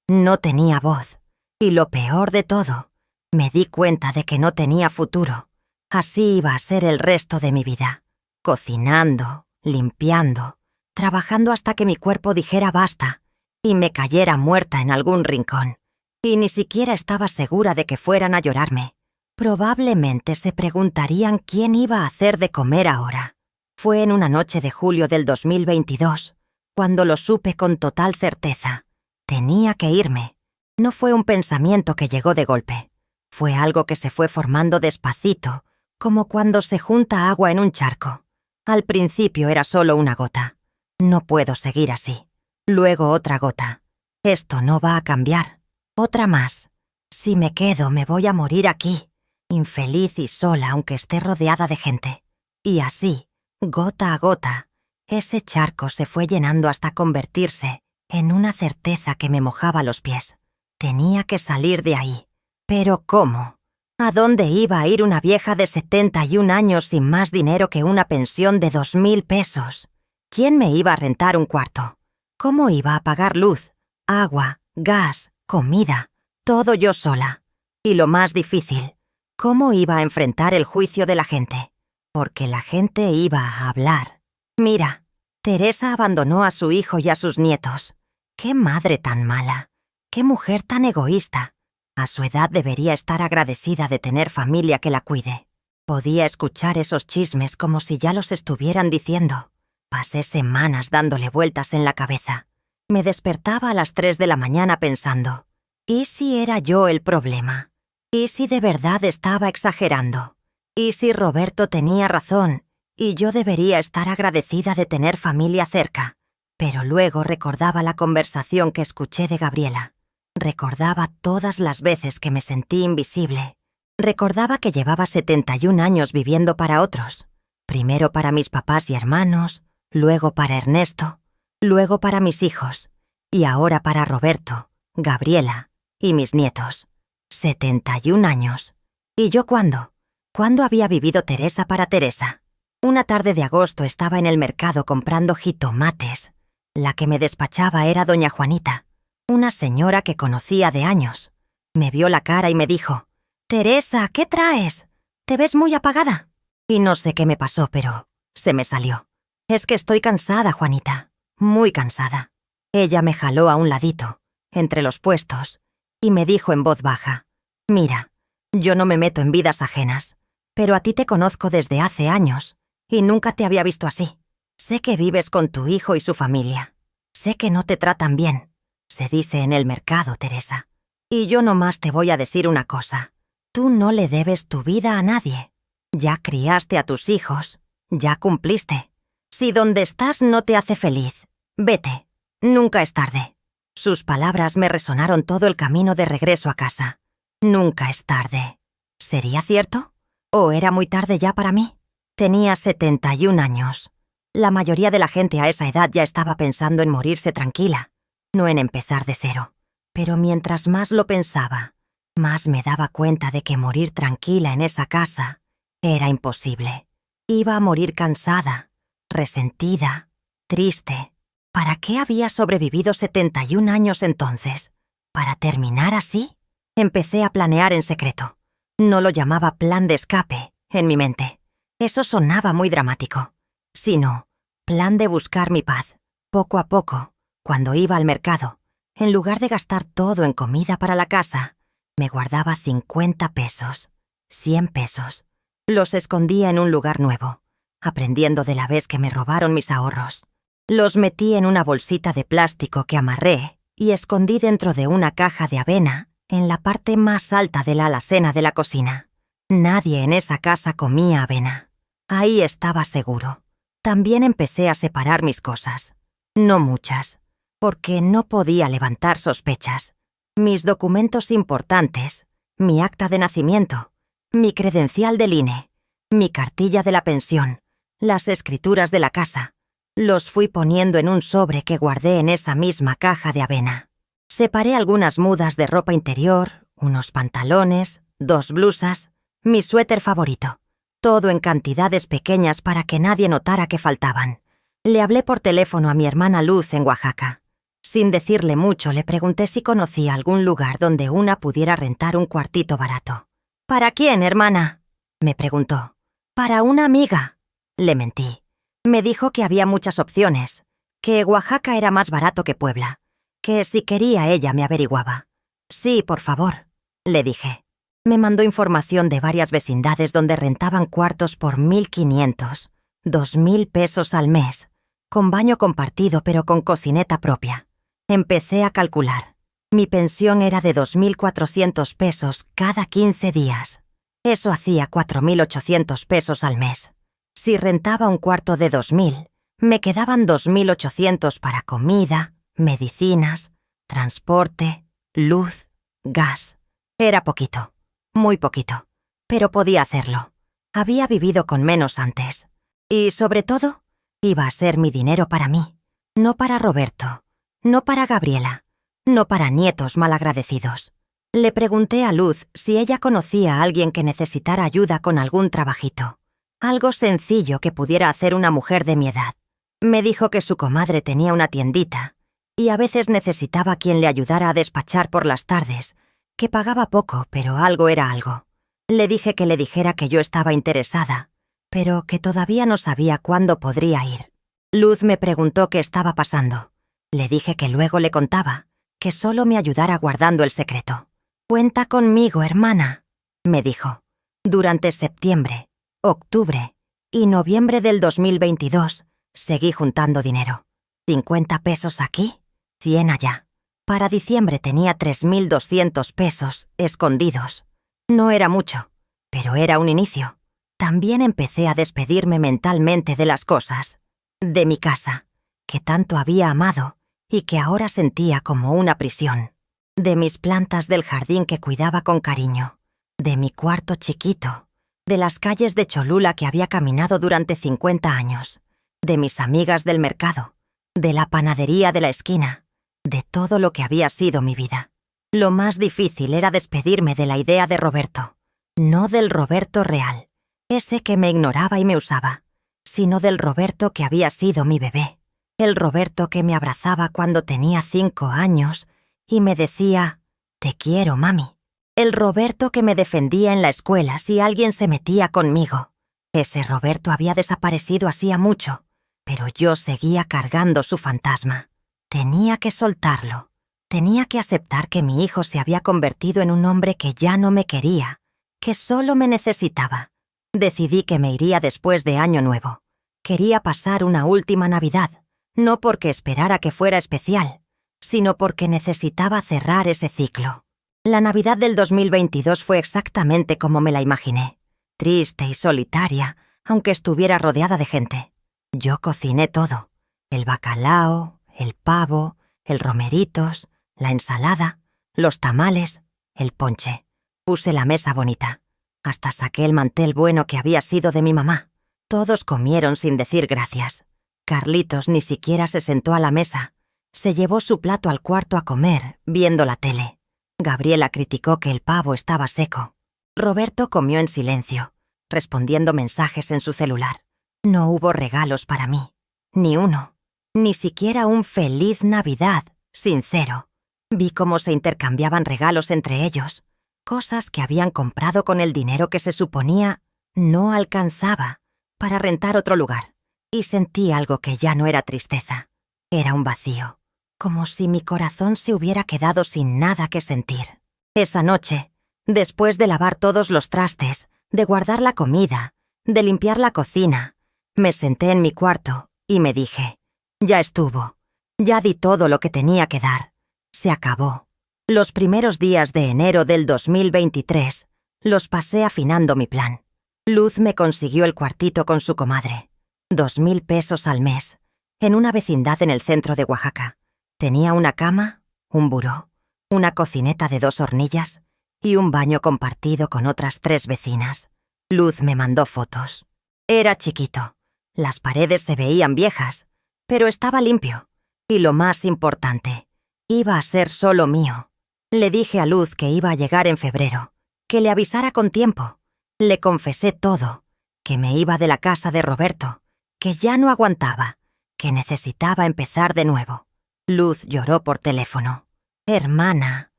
No tenía voz, y lo peor de todo, me di cuenta de que no tenía futuro. Así iba a ser el resto de mi vida, cocinando, limpiando, trabajando hasta que mi cuerpo dijera basta y me cayera muerta en algún rincón. Y ni siquiera estaba segura de que fueran a llorarme. Probablemente se preguntarían quién iba a hacer de comer ahora. Fue en una noche de julio del 2022, cuando lo supe con total certeza. Tenía que irme. No fue un pensamiento que llegó de golpe. Fue algo que se fue formando despacito, como cuando se junta agua en un charco. Al principio era solo una gota. No puedo seguir así. Luego otra gota. Esto no va a cambiar. Otra más. Si me quedo, me voy a morir aquí, infeliz y sola aunque esté rodeada de gente. Y así, gota a gota, ese charco se fue llenando hasta convertirse en una certeza que me mojaba los pies. Tenía que salir de ahí. ¿Pero cómo? ¿A dónde iba a ir una vieja de 71 años sin más dinero que una pensión de 2.000 pesos? ¿Quién me iba a rentar un cuarto? ¿Cómo iba a pagar luz, agua, gas, comida? Todo yo sola. Y lo más difícil, ¿cómo iba a enfrentar el juicio de la gente? Porque la gente iba a hablar. Mira, Teresa abandonó a su hijo y a sus nietos. ¡Qué madre tan mala! ¡Qué mujer tan egoísta! A su edad debería estar agradecida de tener familia que la cuide. Podía escuchar esos chismes como si ya los estuvieran diciendo. Pasé semanas dándole vueltas en la cabeza. Me despertaba a las 3 de la mañana pensando, ¿y si era yo el problema? ¿Y si de verdad estaba exagerando? ¿Y si Roberto tenía razón y yo debería estar agradecida de tener familia cerca? Pero luego recordaba la conversación que escuché de Gabriela. Recordaba todas las veces que me sentí invisible. Recordaba que llevaba 71 años viviendo para otros. Primero para mis papás y hermanos, luego para Ernesto, luego para mis hijos, y ahora para Roberto, Gabriela y mis nietos. 71 años. ¿Y yo cuándo? ¿Cuándo había vivido Teresa para Teresa? Una tarde de agosto estaba en el mercado comprando jitomates. La que me despachaba era doña Juanita, una señora que conocía de años. Me vio la cara y me dijo, «Teresa, ¿qué traes? Te ves muy apagada». Y no sé qué me pasó, pero se me salió. «Es que estoy cansada, Juanita, muy cansada». Ella me jaló a un ladito, entre los puestos, y me dijo en voz baja, «Mira, yo no me meto en vidas ajenas, pero a ti te conozco desde hace años, y nunca te había visto así. Sé que vives con tu hijo y su familia. Sé que no te tratan bien. Se dice en el mercado, Teresa. Y yo nomás te voy a decir una cosa. Tú no le debes tu vida a nadie. Ya criaste a tus hijos. Ya cumpliste. Si donde estás no te hace feliz, vete. Nunca es tarde». Sus palabras me resonaron todo el camino de regreso a casa. Nunca es tarde. ¿Sería cierto? ¿O era muy tarde ya para mí? Tenía 71 años. La mayoría de la gente a esa edad ya estaba pensando en morirse tranquila, no en empezar de cero. Pero mientras más lo pensaba, más me daba cuenta de que morir tranquila en esa casa era imposible. Iba a morir cansada, resentida, triste. ¿Para qué había sobrevivido 71 años entonces? ¿Para terminar así? Empecé a planear en secreto. No lo llamaba plan de escape en mi mente. Eso sonaba muy dramático. Sino plan de buscar mi paz. Poco a poco, cuando iba al mercado, en lugar de gastar todo en comida para la casa, me guardaba 50 pesos, 100 pesos. Los escondía en un lugar nuevo, aprendiendo de la vez que me robaron mis ahorros. Los metí en una bolsita de plástico que amarré y escondí dentro de una caja de avena en la parte más alta de la alacena de la cocina. Nadie en esa casa comía avena. Ahí estaba seguro. También empecé a separar mis cosas. No muchas, porque no podía levantar sospechas. Mis documentos importantes, mi acta de nacimiento, mi credencial del INE, mi cartilla de la pensión, las escrituras de la casa. Los fui poniendo en un sobre que guardé en esa misma caja de avena. Separé algunas mudas de ropa interior, unos pantalones, 2 blusas, mi suéter favorito. Todo en cantidades pequeñas para que nadie notara que faltaban. Le hablé por teléfono a mi hermana Luz en Oaxaca. Sin decirle mucho, le pregunté si conocía algún lugar donde una pudiera rentar un cuartito barato. «¿Para quién, hermana?», me preguntó. «Para una amiga». Le mentí. Me dijo que había muchas opciones, que Oaxaca era más barato que Puebla, que si quería ella me averiguaba. «Sí, por favor», le dije. Me mandó información de varias vecindades donde rentaban cuartos por 1.500, 2.000 pesos al mes, con baño compartido pero con cocineta propia. Empecé a calcular. Mi pensión era de 2.400 pesos cada 15 días. Eso hacía 4.800 pesos al mes. Si rentaba un cuarto de 2.000, me quedaban 2.800 para comida, medicinas, transporte, luz, gas. Era poquito, muy poquito, pero podía hacerlo. Había vivido con menos antes. Y, sobre todo, iba a ser mi dinero para mí, no para Roberto, no para Gabriela, no para nietos malagradecidos. Le pregunté a Luz si ella conocía a alguien que necesitara ayuda con algún trabajito, algo sencillo que pudiera hacer una mujer de mi edad. Me dijo que su comadre tenía una tiendita y a veces necesitaba quien le ayudara a despachar por las tardes, que pagaba poco, pero algo era algo. Le dije que le dijera que yo estaba interesada, pero que todavía no sabía cuándo podría ir. Luz me preguntó qué estaba pasando. Le dije que luego le contaba, que solo me ayudara guardando el secreto. «Cuenta conmigo, hermana», me dijo. Durante septiembre, octubre y noviembre del 2022 seguí juntando dinero. 50 pesos aquí, 100 allá. Para diciembre tenía 3.200 pesos escondidos. No era mucho, pero era un inicio. También empecé a despedirme mentalmente de las cosas, de mi casa, que tanto había amado y que ahora sentía como una prisión, de mis plantas del jardín que cuidaba con cariño, de mi cuarto chiquito, de las calles de Cholula que había caminado durante 50 años, de mis amigas del mercado, de la panadería de la esquina, de todo lo que había sido mi vida. Lo más difícil era despedirme de la idea de Roberto, no del Roberto real, ese que me ignoraba y me usaba, sino del Roberto que había sido mi bebé, el Roberto que me abrazaba cuando tenía 5 años y me decía, «Te quiero, mami». El Roberto que me defendía en la escuela si alguien se metía conmigo. Ese Roberto había desaparecido hacía mucho, pero yo seguía cargando su fantasma. Tenía que soltarlo. Tenía que aceptar que mi hijo se había convertido en un hombre que ya no me quería, que solo me necesitaba. Decidí que me iría después de Año Nuevo. Quería pasar una última Navidad, no porque esperara que fuera especial, sino porque necesitaba cerrar ese ciclo. La Navidad del 2022 fue exactamente como me la imaginé, triste y solitaria, aunque estuviera rodeada de gente. Yo cociné todo, el bacalao, el pavo, el romeritos, la ensalada, los tamales, el ponche. Puse la mesa bonita. Hasta saqué el mantel bueno que había sido de mi mamá. Todos comieron sin decir gracias. Carlitos ni siquiera se sentó a la mesa. Se llevó su plato al cuarto a comer, viendo la tele. Gabriela criticó que el pavo estaba seco. Roberto comió en silencio, respondiendo mensajes en su celular. No hubo regalos para mí. Ni uno. Ni siquiera un feliz Navidad, sincero. Vi cómo se intercambiaban regalos entre ellos, cosas que habían comprado con el dinero que se suponía no alcanzaba para rentar otro lugar, y sentí algo que ya no era tristeza. Era un vacío, como si mi corazón se hubiera quedado sin nada que sentir. Esa noche, después de lavar todos los trastes, de guardar la comida, de limpiar la cocina, me senté en mi cuarto y me dije, ya estuvo, ya di todo lo que tenía que dar, se acabó. Los primeros días de enero del 2023 los pasé afinando mi plan. Luz me consiguió el cuartito con su comadre, 2.000 pesos al mes, en una vecindad en el centro de Oaxaca. Tenía una cama, un buró, una cocineta de 2 hornillas y un baño compartido con otras 3 vecinas. Luz me mandó fotos. Era chiquito, las paredes se veían viejas, pero estaba limpio. Y lo más importante, iba a ser solo mío. Le dije a Luz que iba a llegar en febrero, que le avisara con tiempo. Le confesé todo, que me iba de la casa de Roberto, que ya no aguantaba, que necesitaba empezar de nuevo. Luz lloró por teléfono. «Hermana,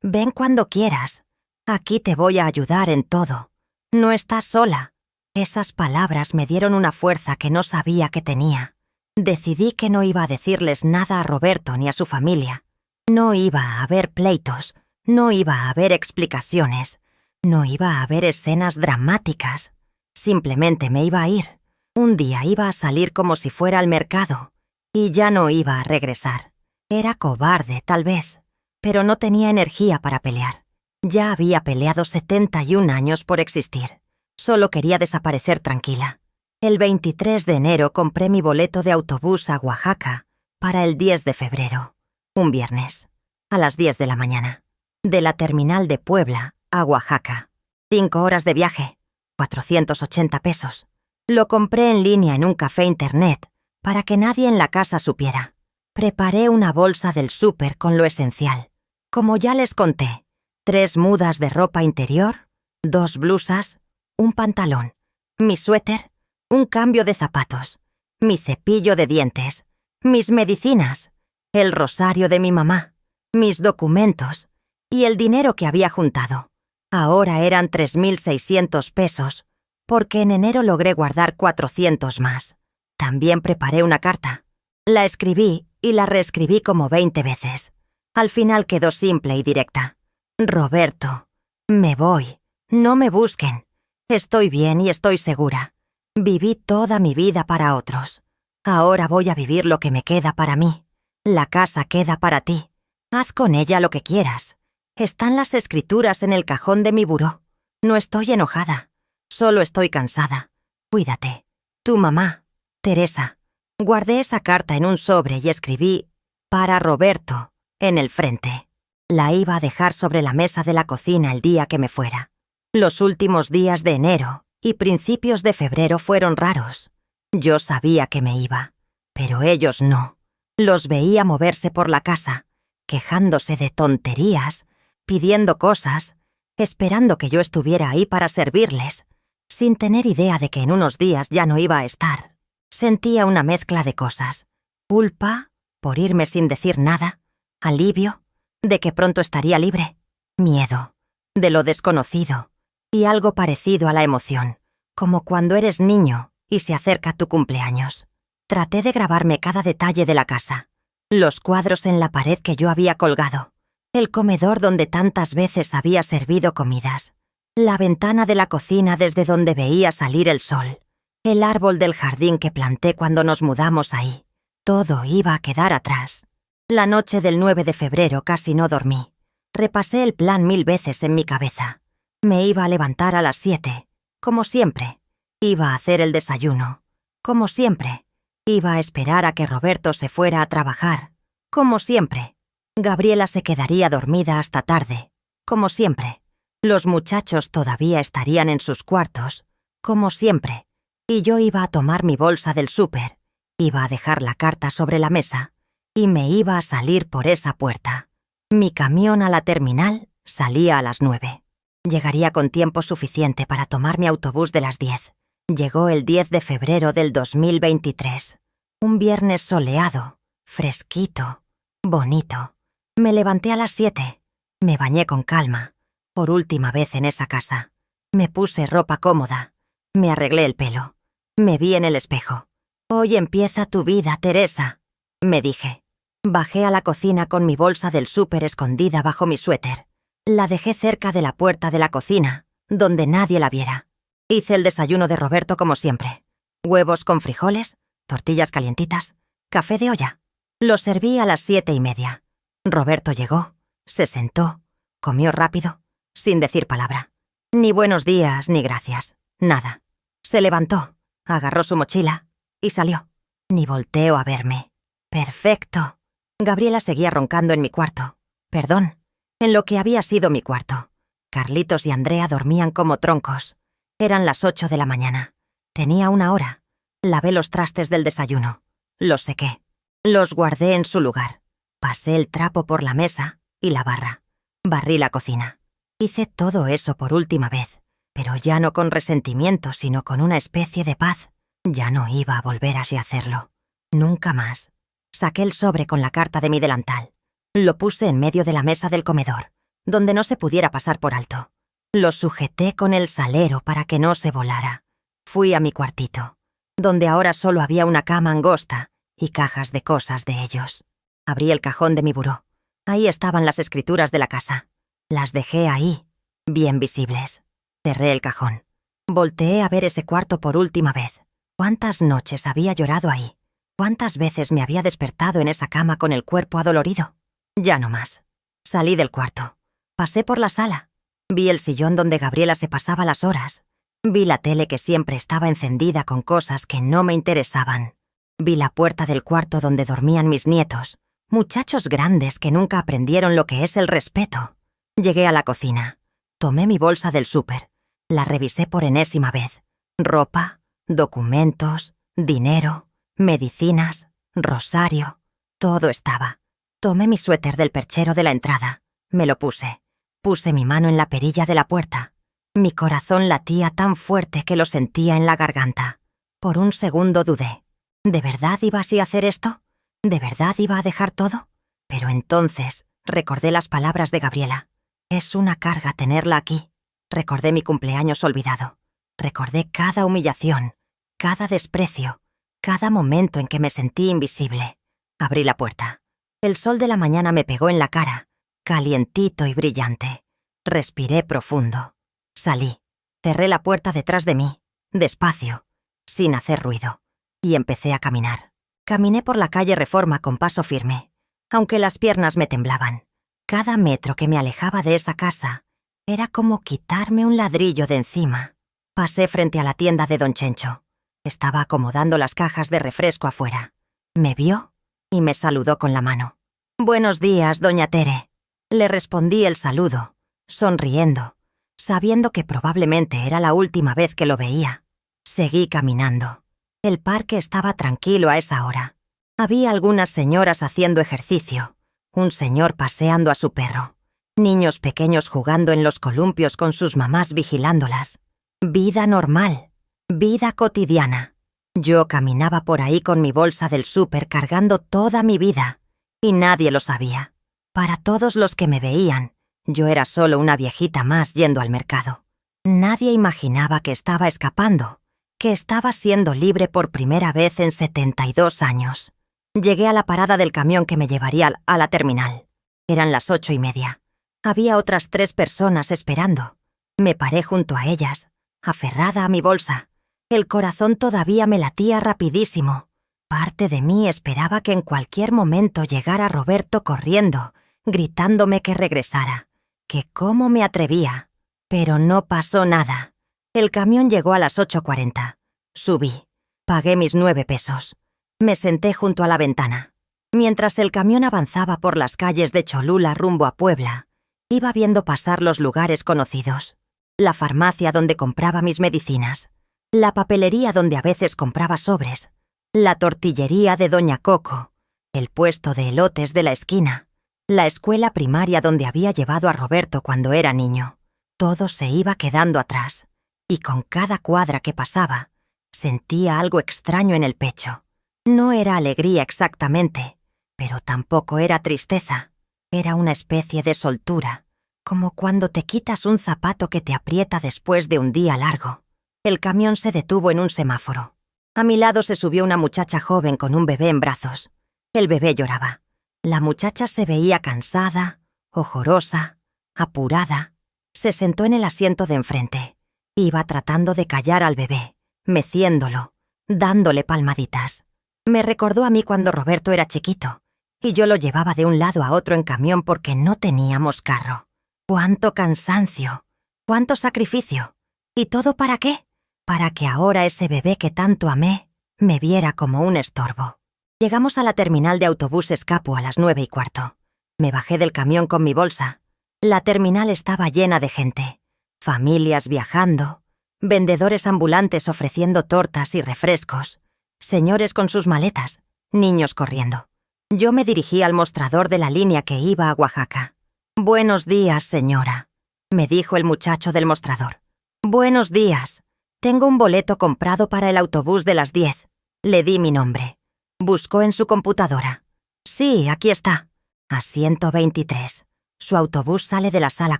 ven cuando quieras. Aquí te voy a ayudar en todo. No estás sola». Esas palabras me dieron una fuerza que no sabía que tenía. Decidí que no iba a decirles nada a Roberto ni a su familia. No iba a haber pleitos, no iba a haber explicaciones, no iba a haber escenas dramáticas. Simplemente me iba a ir. Un día iba a salir como si fuera al mercado y ya no iba a regresar. Era cobarde, tal vez, pero no tenía energía para pelear. Ya había peleado 71 años por existir. Solo quería desaparecer tranquila. El 23 de enero compré mi boleto de autobús a Oaxaca para el 10 de febrero, un viernes, a las 10 de la mañana. De la terminal de Puebla a Oaxaca. 5 horas de viaje, 480 pesos. Lo compré en línea en un café internet para que nadie en la casa supiera. Preparé una bolsa del súper con lo esencial. Como ya les conté, 3 mudas de ropa interior, 2 blusas, un pantalón, mi suéter, un cambio de zapatos, mi cepillo de dientes, mis medicinas, el rosario de mi mamá, mis documentos y el dinero que había juntado. Ahora eran 3.600 pesos, porque en enero logré guardar 400 más. También preparé una carta. La escribí y la reescribí como 20 veces. Al final quedó simple y directa. Roberto, me voy. No me busquen. Estoy bien y estoy segura. Viví toda mi vida para otros. Ahora voy a vivir lo que me queda para mí. La casa queda para ti. Haz con ella lo que quieras. Están las escrituras en el cajón de mi buró. No estoy enojada. Solo estoy cansada. Cuídate. Tu mamá, Teresa. Guardé esa carta en un sobre y escribí «Para Roberto» en el frente. La iba a dejar sobre la mesa de la cocina el día que me fuera. Los últimos días de enero y principios de febrero fueron raros. Yo sabía que me iba, pero ellos no. Los veía moverse por la casa, quejándose de tonterías, pidiendo cosas, esperando que yo estuviera ahí para servirles, sin tener idea de que en unos días ya no iba a estar. Sentía una mezcla de cosas. Culpa, por irme sin decir nada. Alivio, de que pronto estaría libre. Miedo, de lo desconocido. Y algo parecido a la emoción, como cuando eres niño y se acerca tu cumpleaños. Traté de grabarme cada detalle de la casa. Los cuadros en la pared que yo había colgado. El comedor donde tantas veces había servido comidas. La ventana de la cocina desde donde veía salir el sol. El árbol del jardín que planté cuando nos mudamos ahí. Todo iba a quedar atrás. La noche del 9 de febrero casi no dormí. Repasé el plan 1000 veces en mi cabeza. Me iba a levantar a las 7, como siempre. Iba a hacer el desayuno, como siempre. Iba a esperar a que Roberto se fuera a trabajar, como siempre. Gabriela se quedaría dormida hasta tarde, como siempre. Los muchachos todavía estarían en sus cuartos, como siempre. Y yo iba a tomar mi bolsa del súper, iba a dejar la carta sobre la mesa y me iba a salir por esa puerta. Mi camión a la terminal salía a las 9. Llegaría con tiempo suficiente para tomar mi autobús de las 10. Llegó el 10 de febrero del 2023. Un viernes soleado, fresquito, bonito. Me levanté a las 7. Me bañé con calma, por última vez en esa casa. Me puse ropa cómoda. Me arreglé el pelo. Me vi en el espejo. «Hoy empieza tu vida, Teresa», me dije. Bajé a la cocina con mi bolsa del súper escondida bajo mi suéter. La dejé cerca de la puerta de la cocina, donde nadie la viera. Hice el desayuno de Roberto como siempre. Huevos con frijoles, tortillas calientitas, café de olla. Lo serví a las 7:30. Roberto llegó, se sentó, comió rápido, sin decir palabra. Ni buenos días ni gracias, nada. Se levantó, agarró su mochila y salió. Ni volteó a verme. Perfecto. Gabriela seguía roncando en mi cuarto. Perdón, en lo que había sido mi cuarto. Carlitos y Andrea dormían como troncos. Eran las 8 de la mañana. Tenía 1 hora. Lavé los trastes del desayuno. Los sequé. Los guardé en su lugar. Pasé el trapo por la mesa y la barra. Barrí la cocina. Hice todo eso por última vez, pero ya no con resentimiento, sino con una especie de paz. Ya no iba a volver así a hacerlo. Nunca más. Saqué el sobre con la carta de mi delantal. Lo puse en medio de la mesa del comedor, donde no se pudiera pasar por alto. Lo sujeté con el salero para que no se volara. Fui a mi cuartito, donde ahora solo había una cama angosta y cajas de cosas de ellos. Abrí el cajón de mi buró. Ahí estaban las escrituras de la casa. Las dejé ahí, bien visibles. Cerré el cajón. Volteé a ver ese cuarto por última vez. ¿Cuántas noches había llorado ahí? ¿Cuántas veces me había despertado en esa cama con el cuerpo adolorido? Ya no más. Salí del cuarto. Pasé por la sala. Vi el sillón donde Gabriela se pasaba las horas. Vi la tele que siempre estaba encendida con cosas que no me interesaban. Vi la puerta del cuarto donde dormían mis nietos, muchachos grandes que nunca aprendieron lo que es el respeto. Llegué a la cocina. Tomé mi bolsa del súper. La revisé por enésima vez. Ropa, documentos, dinero, medicinas, rosario. Todo estaba. Tomé mi suéter del perchero de la entrada. Me lo puse. Puse mi mano en la perilla de la puerta. Mi corazón latía tan fuerte que lo sentía en la garganta. Por un segundo dudé. ¿De verdad iba así a hacer esto? ¿De verdad iba a dejar todo? Pero entonces recordé las palabras de Gabriela. Es una carga tenerla aquí. Recordé mi cumpleaños olvidado. Recordé cada humillación, cada desprecio, cada momento en que me sentí invisible. Abrí la puerta. El sol de la mañana me pegó en la cara, calientito y brillante. Respiré profundo. Salí. Cerré la puerta detrás de mí, despacio, sin hacer ruido, y empecé a caminar. Caminé por la calle Reforma con paso firme, aunque las piernas me temblaban. Cada metro que me alejaba de esa casa era como quitarme un ladrillo de encima. Pasé frente a la tienda de don Chencho. Estaba acomodando las cajas de refresco afuera. Me vio y me saludó con la mano. «Buenos días, doña Tere». Le respondí el saludo, sonriendo, sabiendo que probablemente era la última vez que lo veía. Seguí caminando. El parque estaba tranquilo a esa hora. Había algunas señoras haciendo ejercicio, un señor paseando a su perro, niños pequeños jugando en los columpios con sus mamás vigilándolas. Vida normal, vida cotidiana. Yo caminaba por ahí con mi bolsa del súper cargando toda mi vida, y nadie lo sabía. Para todos los que me veían, yo era solo una viejita más yendo al mercado. Nadie imaginaba que estaba escapando, que estaba siendo libre por primera vez en 72 años. Llegué a la parada del camión que me llevaría a la terminal. Eran las 8:30. Había otras 3 personas esperando. Me paré junto a ellas, aferrada a mi bolsa. El corazón todavía me latía rapidísimo. Parte de mí esperaba que en cualquier momento llegara Roberto corriendo, gritándome que regresara, que cómo me atrevía. Pero no pasó nada. El camión llegó a las 8:40. Subí. Pagué mis 9 pesos. Me senté junto a la ventana. Mientras el camión avanzaba por las calles de Cholula rumbo a Puebla, iba viendo pasar los lugares conocidos. La farmacia donde compraba mis medicinas, la papelería donde a veces compraba sobres, la tortillería de Doña Coco, el puesto de elotes de la esquina, la escuela primaria donde había llevado a Roberto cuando era niño. Todo se iba quedando atrás, y con cada cuadra que pasaba, sentía algo extraño en el pecho. No era alegría exactamente, pero tampoco era tristeza. Era una especie de soltura, como cuando te quitas un zapato que te aprieta después de un día largo. El camión se detuvo en un semáforo. A mi lado se subió una muchacha joven con un bebé en brazos. El bebé lloraba. La muchacha se veía cansada, ojorosa, apurada. Se sentó en el asiento de enfrente. Iba tratando de callar al bebé, meciéndolo, dándole palmaditas. Me recordó a mí cuando Roberto era chiquito, y yo lo llevaba de un lado a otro en camión porque no teníamos carro. ¡Cuánto cansancio! ¡Cuánto sacrificio! ¿Y todo para qué? Para que ahora ese bebé que tanto amé me viera como un estorbo. Llegamos a la terminal de autobuses Capu a las 9:15. Me bajé del camión con mi bolsa. La terminal estaba llena de gente. Familias viajando, vendedores ambulantes ofreciendo tortas y refrescos, señores con sus maletas, niños corriendo. Yo me dirigí al mostrador de la línea que iba a Oaxaca. «Buenos días, señora», me dijo el muchacho del mostrador. «Buenos días. Tengo un boleto comprado para el autobús de las 10. Le di mi nombre. Buscó en su computadora. «Sí, aquí está. Asiento 23. Su autobús sale de la sala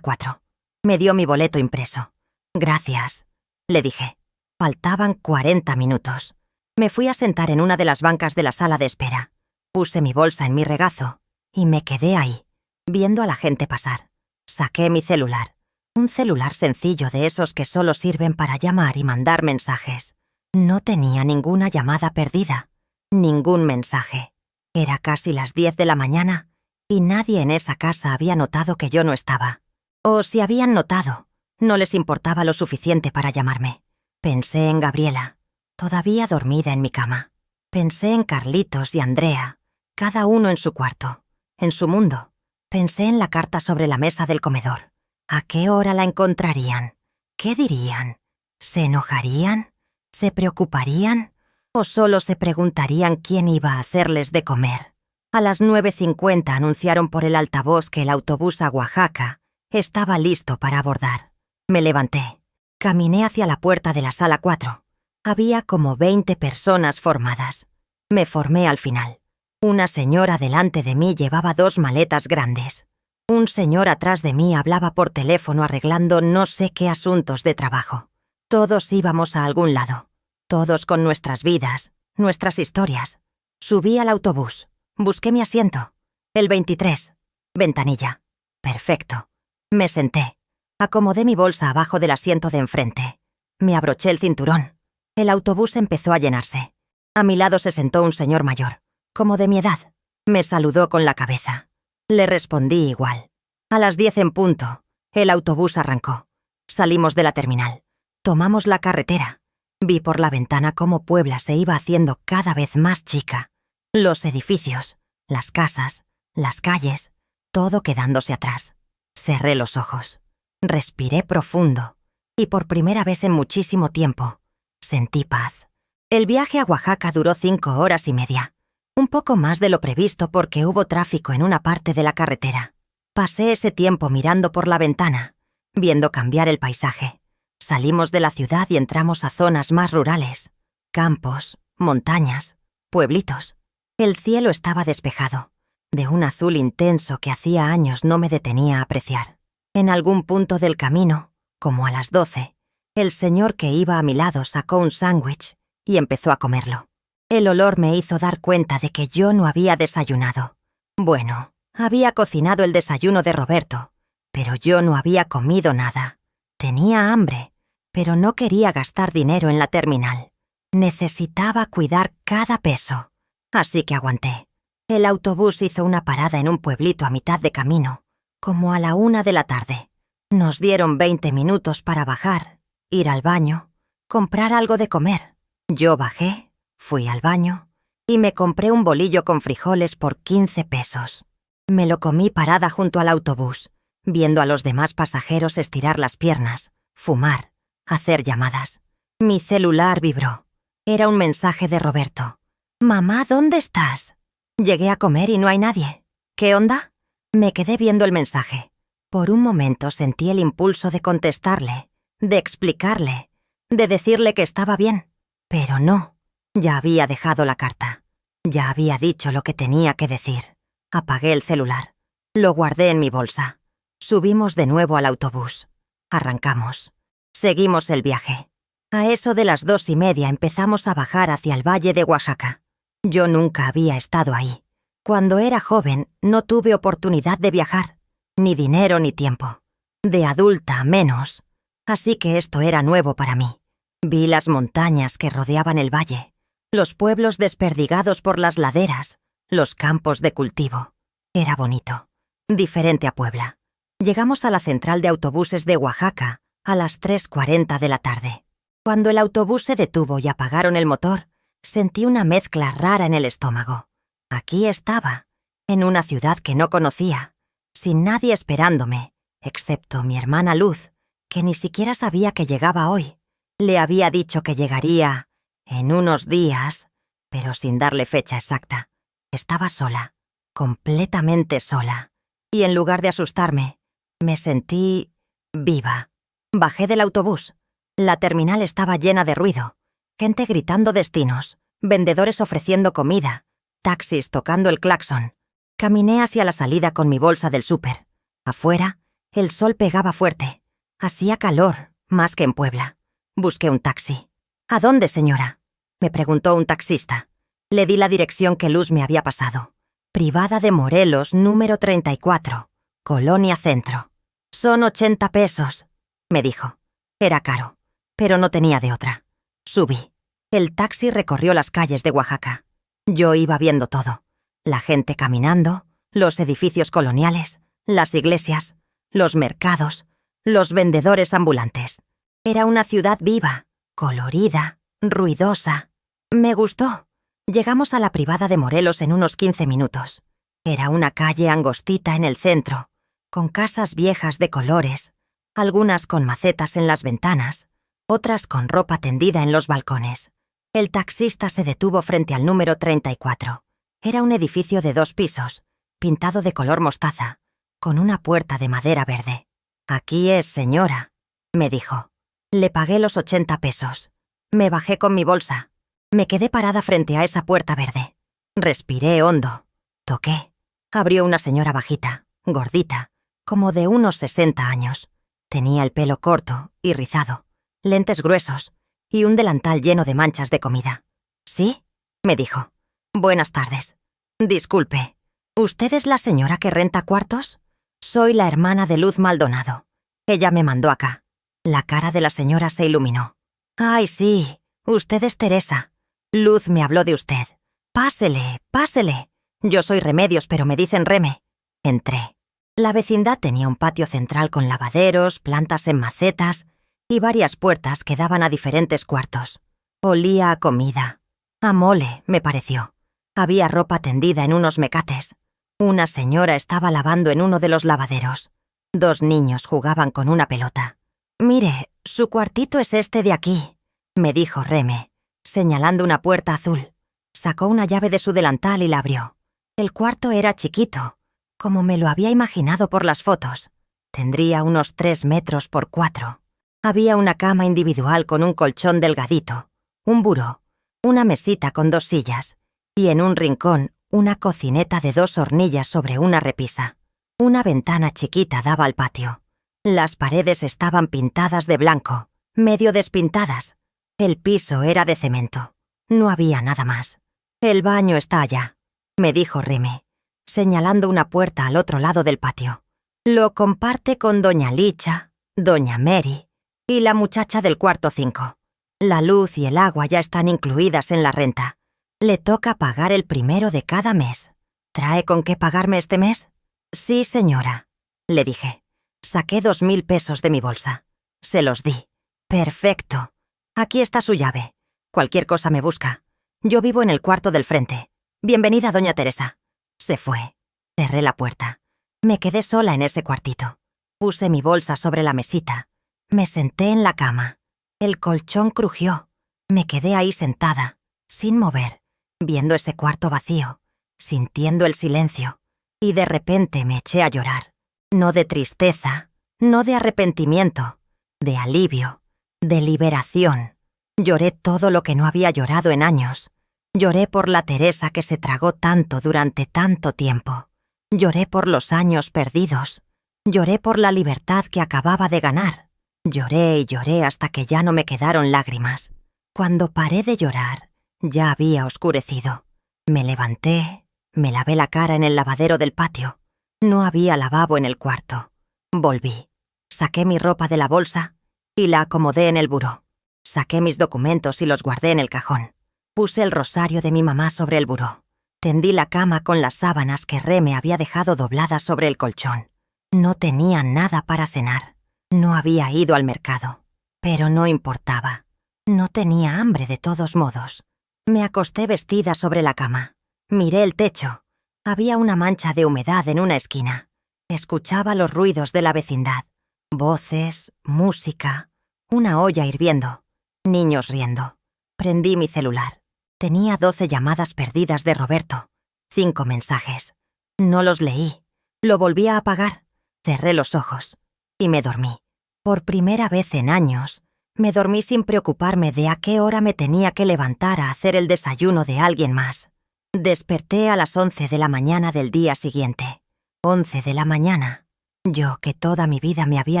4. Me dio mi boleto impreso. «Gracias», le dije. Faltaban 40 minutos. Me fui a sentar en una de las bancas de la sala de espera. Puse mi bolsa en mi regazo y me quedé ahí, viendo a la gente pasar. Saqué mi celular. Un celular sencillo de esos que solo sirven para llamar y mandar mensajes. No tenía ninguna llamada perdida. Ningún mensaje. Era casi las 10 de la mañana y nadie en esa casa había notado que yo no estaba. O si habían notado, no les importaba lo suficiente para llamarme. Pensé en Gabriela, todavía dormida en mi cama. Pensé en Carlitos y Andrea, cada uno en su cuarto, en su mundo. Pensé en la carta sobre la mesa del comedor. ¿A qué hora la encontrarían? ¿Qué dirían? ¿Se enojarían? ¿Se preocuparían? ¿O solo se preguntarían quién iba a hacerles de comer? A las 9:50 anunciaron por el altavoz que el autobús a Oaxaca estaba listo para abordar. Me levanté. Caminé hacia la puerta de la sala 4. Había como 20 personas formadas. Me formé al final. Una señora delante de mí llevaba 2 maletas grandes. Un señor atrás de mí hablaba por teléfono arreglando no sé qué asuntos de trabajo. Todos íbamos a algún lado. Todos con nuestras vidas, nuestras historias. Subí al autobús. Busqué mi asiento. El 23. Ventanilla. Perfecto. Me senté. Acomodé mi bolsa abajo del asiento de enfrente. Me abroché el cinturón. El autobús empezó a llenarse. A mi lado se sentó un señor mayor, como de mi edad. Me saludó con la cabeza. Le respondí igual. A las 10 en punto, el autobús arrancó. Salimos de la terminal. Tomamos la carretera. Vi por la ventana cómo Puebla se iba haciendo cada vez más chica. Los edificios, las casas, las calles, todo quedándose atrás. Cerré los ojos. Respiré profundo. Y por primera vez en muchísimo tiempo, sentí paz. El viaje a Oaxaca duró 5 horas y media. Un poco más de lo previsto porque hubo tráfico en una parte de la carretera. Pasé ese tiempo mirando por la ventana, viendo cambiar el paisaje. Salimos de la ciudad y entramos a zonas más rurales. Campos, montañas, pueblitos. El cielo estaba despejado, de un azul intenso que hacía años no me detenía a apreciar. En algún punto del camino, como a las 12, el señor que iba a mi lado sacó un sándwich y empezó a comerlo. El olor me hizo dar cuenta de que yo no había desayunado. Bueno, había cocinado el desayuno de Roberto, pero yo no había comido nada. Tenía hambre, pero no quería gastar dinero en la terminal. Necesitaba cuidar cada peso, así que aguanté. El autobús hizo una parada en un pueblito a mitad de camino, como a la 1 de la tarde. Nos dieron 20 minutos para bajar, ir al baño, comprar algo de comer. Yo bajé, fui al baño y me compré un bolillo con frijoles por 15 pesos. Me lo comí parada junto al autobús, viendo a los demás pasajeros estirar las piernas, fumar, hacer llamadas. Mi celular vibró. Era un mensaje de Roberto. «Mamá, ¿dónde estás? Llegué a comer y no hay nadie. ¿Qué onda?» Me quedé viendo el mensaje. Por un momento sentí el impulso de contestarle, de explicarle, de decirle que estaba bien. Pero no, ya había dejado la carta. Ya había dicho lo que tenía que decir. Apagué el celular. Lo guardé en mi bolsa. Subimos de nuevo al autobús. Arrancamos. Seguimos el viaje. A eso de las 2:30 empezamos a bajar hacia el valle de Oaxaca. Yo nunca había estado ahí. Cuando era joven no tuve oportunidad de viajar, ni dinero ni tiempo. De adulta menos. Así que esto era nuevo para mí. Vi las montañas que rodeaban el valle, los pueblos desperdigados por las laderas, los campos de cultivo. Era bonito. Diferente a Puebla. Llegamos a la central de autobuses de Oaxaca a las 3:40 de la tarde. Cuando el autobús se detuvo y apagaron el motor, sentí una mezcla rara en el estómago. Aquí estaba, en una ciudad que no conocía, sin nadie esperándome, excepto mi hermana Luz, que ni siquiera sabía que llegaba hoy. Le había dicho que llegaría en unos días, pero sin darle fecha exacta. Estaba sola, completamente sola, y en lugar de asustarme, me sentí viva. Bajé del autobús. La terminal estaba llena de ruido, gente gritando destinos, vendedores ofreciendo comida, taxis tocando el claxon. Caminé hacia la salida con mi bolsa del súper. Afuera, el sol pegaba fuerte. Hacía calor, más que en Puebla. Busqué un taxi. «¿A dónde, señora?», me preguntó un taxista. Le di la dirección que Luz me había pasado. Privada de Morelos, número 34, Colonia Centro. «Son 80 pesos», me dijo. Era caro, pero no tenía de otra. Subí. El taxi recorrió las calles de Oaxaca. Yo iba viendo todo. La gente caminando, los edificios coloniales, las iglesias, los mercados, los vendedores ambulantes. Era una ciudad viva, colorida, ruidosa. Me gustó. Llegamos a la privada de Morelos en unos 15 minutos. Era una calle angostita en el centro, con casas viejas de colores, algunas con macetas en las ventanas, otras con ropa tendida en los balcones. El taxista se detuvo frente al número 34. Era un edificio de 2 pisos, pintado de color mostaza, con una puerta de madera verde. «Aquí es, señora», me dijo. Le pagué los 80 pesos. Me bajé con mi bolsa. Me quedé parada frente a esa puerta verde. Respiré hondo. Toqué. Abrió una señora bajita, gordita, como de unos 60 años. Tenía el pelo corto y rizado, lentes gruesos y un delantal lleno de manchas de comida. «¿Sí?», me dijo. «Buenas tardes. Disculpe, ¿usted es la señora que renta cuartos? Soy la hermana de Luz Maldonado. Ella me mandó acá». La cara de la señora se iluminó. «Ay, sí, usted es Teresa. Luz me habló de usted. Pásele, pásele. Yo soy Remedios, pero me dicen Reme». Entré. La vecindad tenía un patio central con lavaderos, plantas en macetas y varias puertas que daban a diferentes cuartos. Olía a comida. A mole, me pareció. Había ropa tendida en unos mecates. Una señora estaba lavando en uno de los lavaderos. 2 niños jugaban con una pelota. «Mire, su cuartito es este de aquí», me dijo Reme, señalando una puerta azul. Sacó una llave de su delantal y la abrió. El cuarto era chiquito, como me lo había imaginado por las fotos. Tendría unos 3 metros por 4. Había una cama individual con un colchón delgadito, un buró, una mesita con 2 sillas, y en un rincón una cocineta de 2 hornillas sobre una repisa. Una ventana chiquita daba al patio. Las paredes estaban pintadas de blanco, medio despintadas. El piso era de cemento. No había nada más. «El baño está allá», me dijo Reme, señalando una puerta al otro lado del patio. «Lo comparte con doña Licha, doña Mary y la muchacha del cuarto 5. La luz y el agua ya están incluidas en la renta. Le toca pagar el primero de cada mes. ¿Trae con qué pagarme este mes?» «Sí, señora», le dije. Saqué 2000 pesos de mi bolsa. Se los di. «Perfecto. Aquí está su llave. Cualquier cosa me busca. Yo vivo en el cuarto del frente. Bienvenida, doña Teresa». Se fue. Cerré la puerta. Me quedé sola en ese cuartito. Puse mi bolsa sobre la mesita. Me senté en la cama. El colchón crujió. Me quedé ahí sentada, sin mover, viendo ese cuarto vacío, sintiendo el silencio. Y de repente me eché a llorar. No de tristeza, no de arrepentimiento, de alivio, de liberación. Lloré todo lo que no había llorado en años. Lloré por la Teresa que se tragó tanto durante tanto tiempo. Lloré por los años perdidos. Lloré por la libertad que acababa de ganar. Lloré y lloré hasta que ya no me quedaron lágrimas. Cuando paré de llorar, ya había oscurecido. Me levanté, me lavé la cara en el lavadero del patio. No había lavabo en el cuarto. Volví. Saqué mi ropa de la bolsa y la acomodé en el buró. Saqué mis documentos y los guardé en el cajón. Puse el rosario de mi mamá sobre el buró. Tendí la cama con las sábanas que Reme había dejado dobladas sobre el colchón. No tenía nada para cenar. No había ido al mercado. Pero no importaba. No tenía hambre de todos modos. Me acosté vestida sobre la cama. Miré el techo. Había una mancha de humedad en una esquina. Escuchaba los ruidos de la vecindad. Voces, música, una olla hirviendo, niños riendo. Prendí mi celular. Tenía 12 llamadas perdidas de Roberto. 5 mensajes. No los leí. Lo volví a apagar. Cerré los ojos y me dormí. Por primera vez en años, me dormí sin preocuparme de a qué hora me tenía que levantar a hacer el desayuno de alguien más. Desperté a las 11 de la mañana del día siguiente. 11 de la mañana. Yo, que toda mi vida me había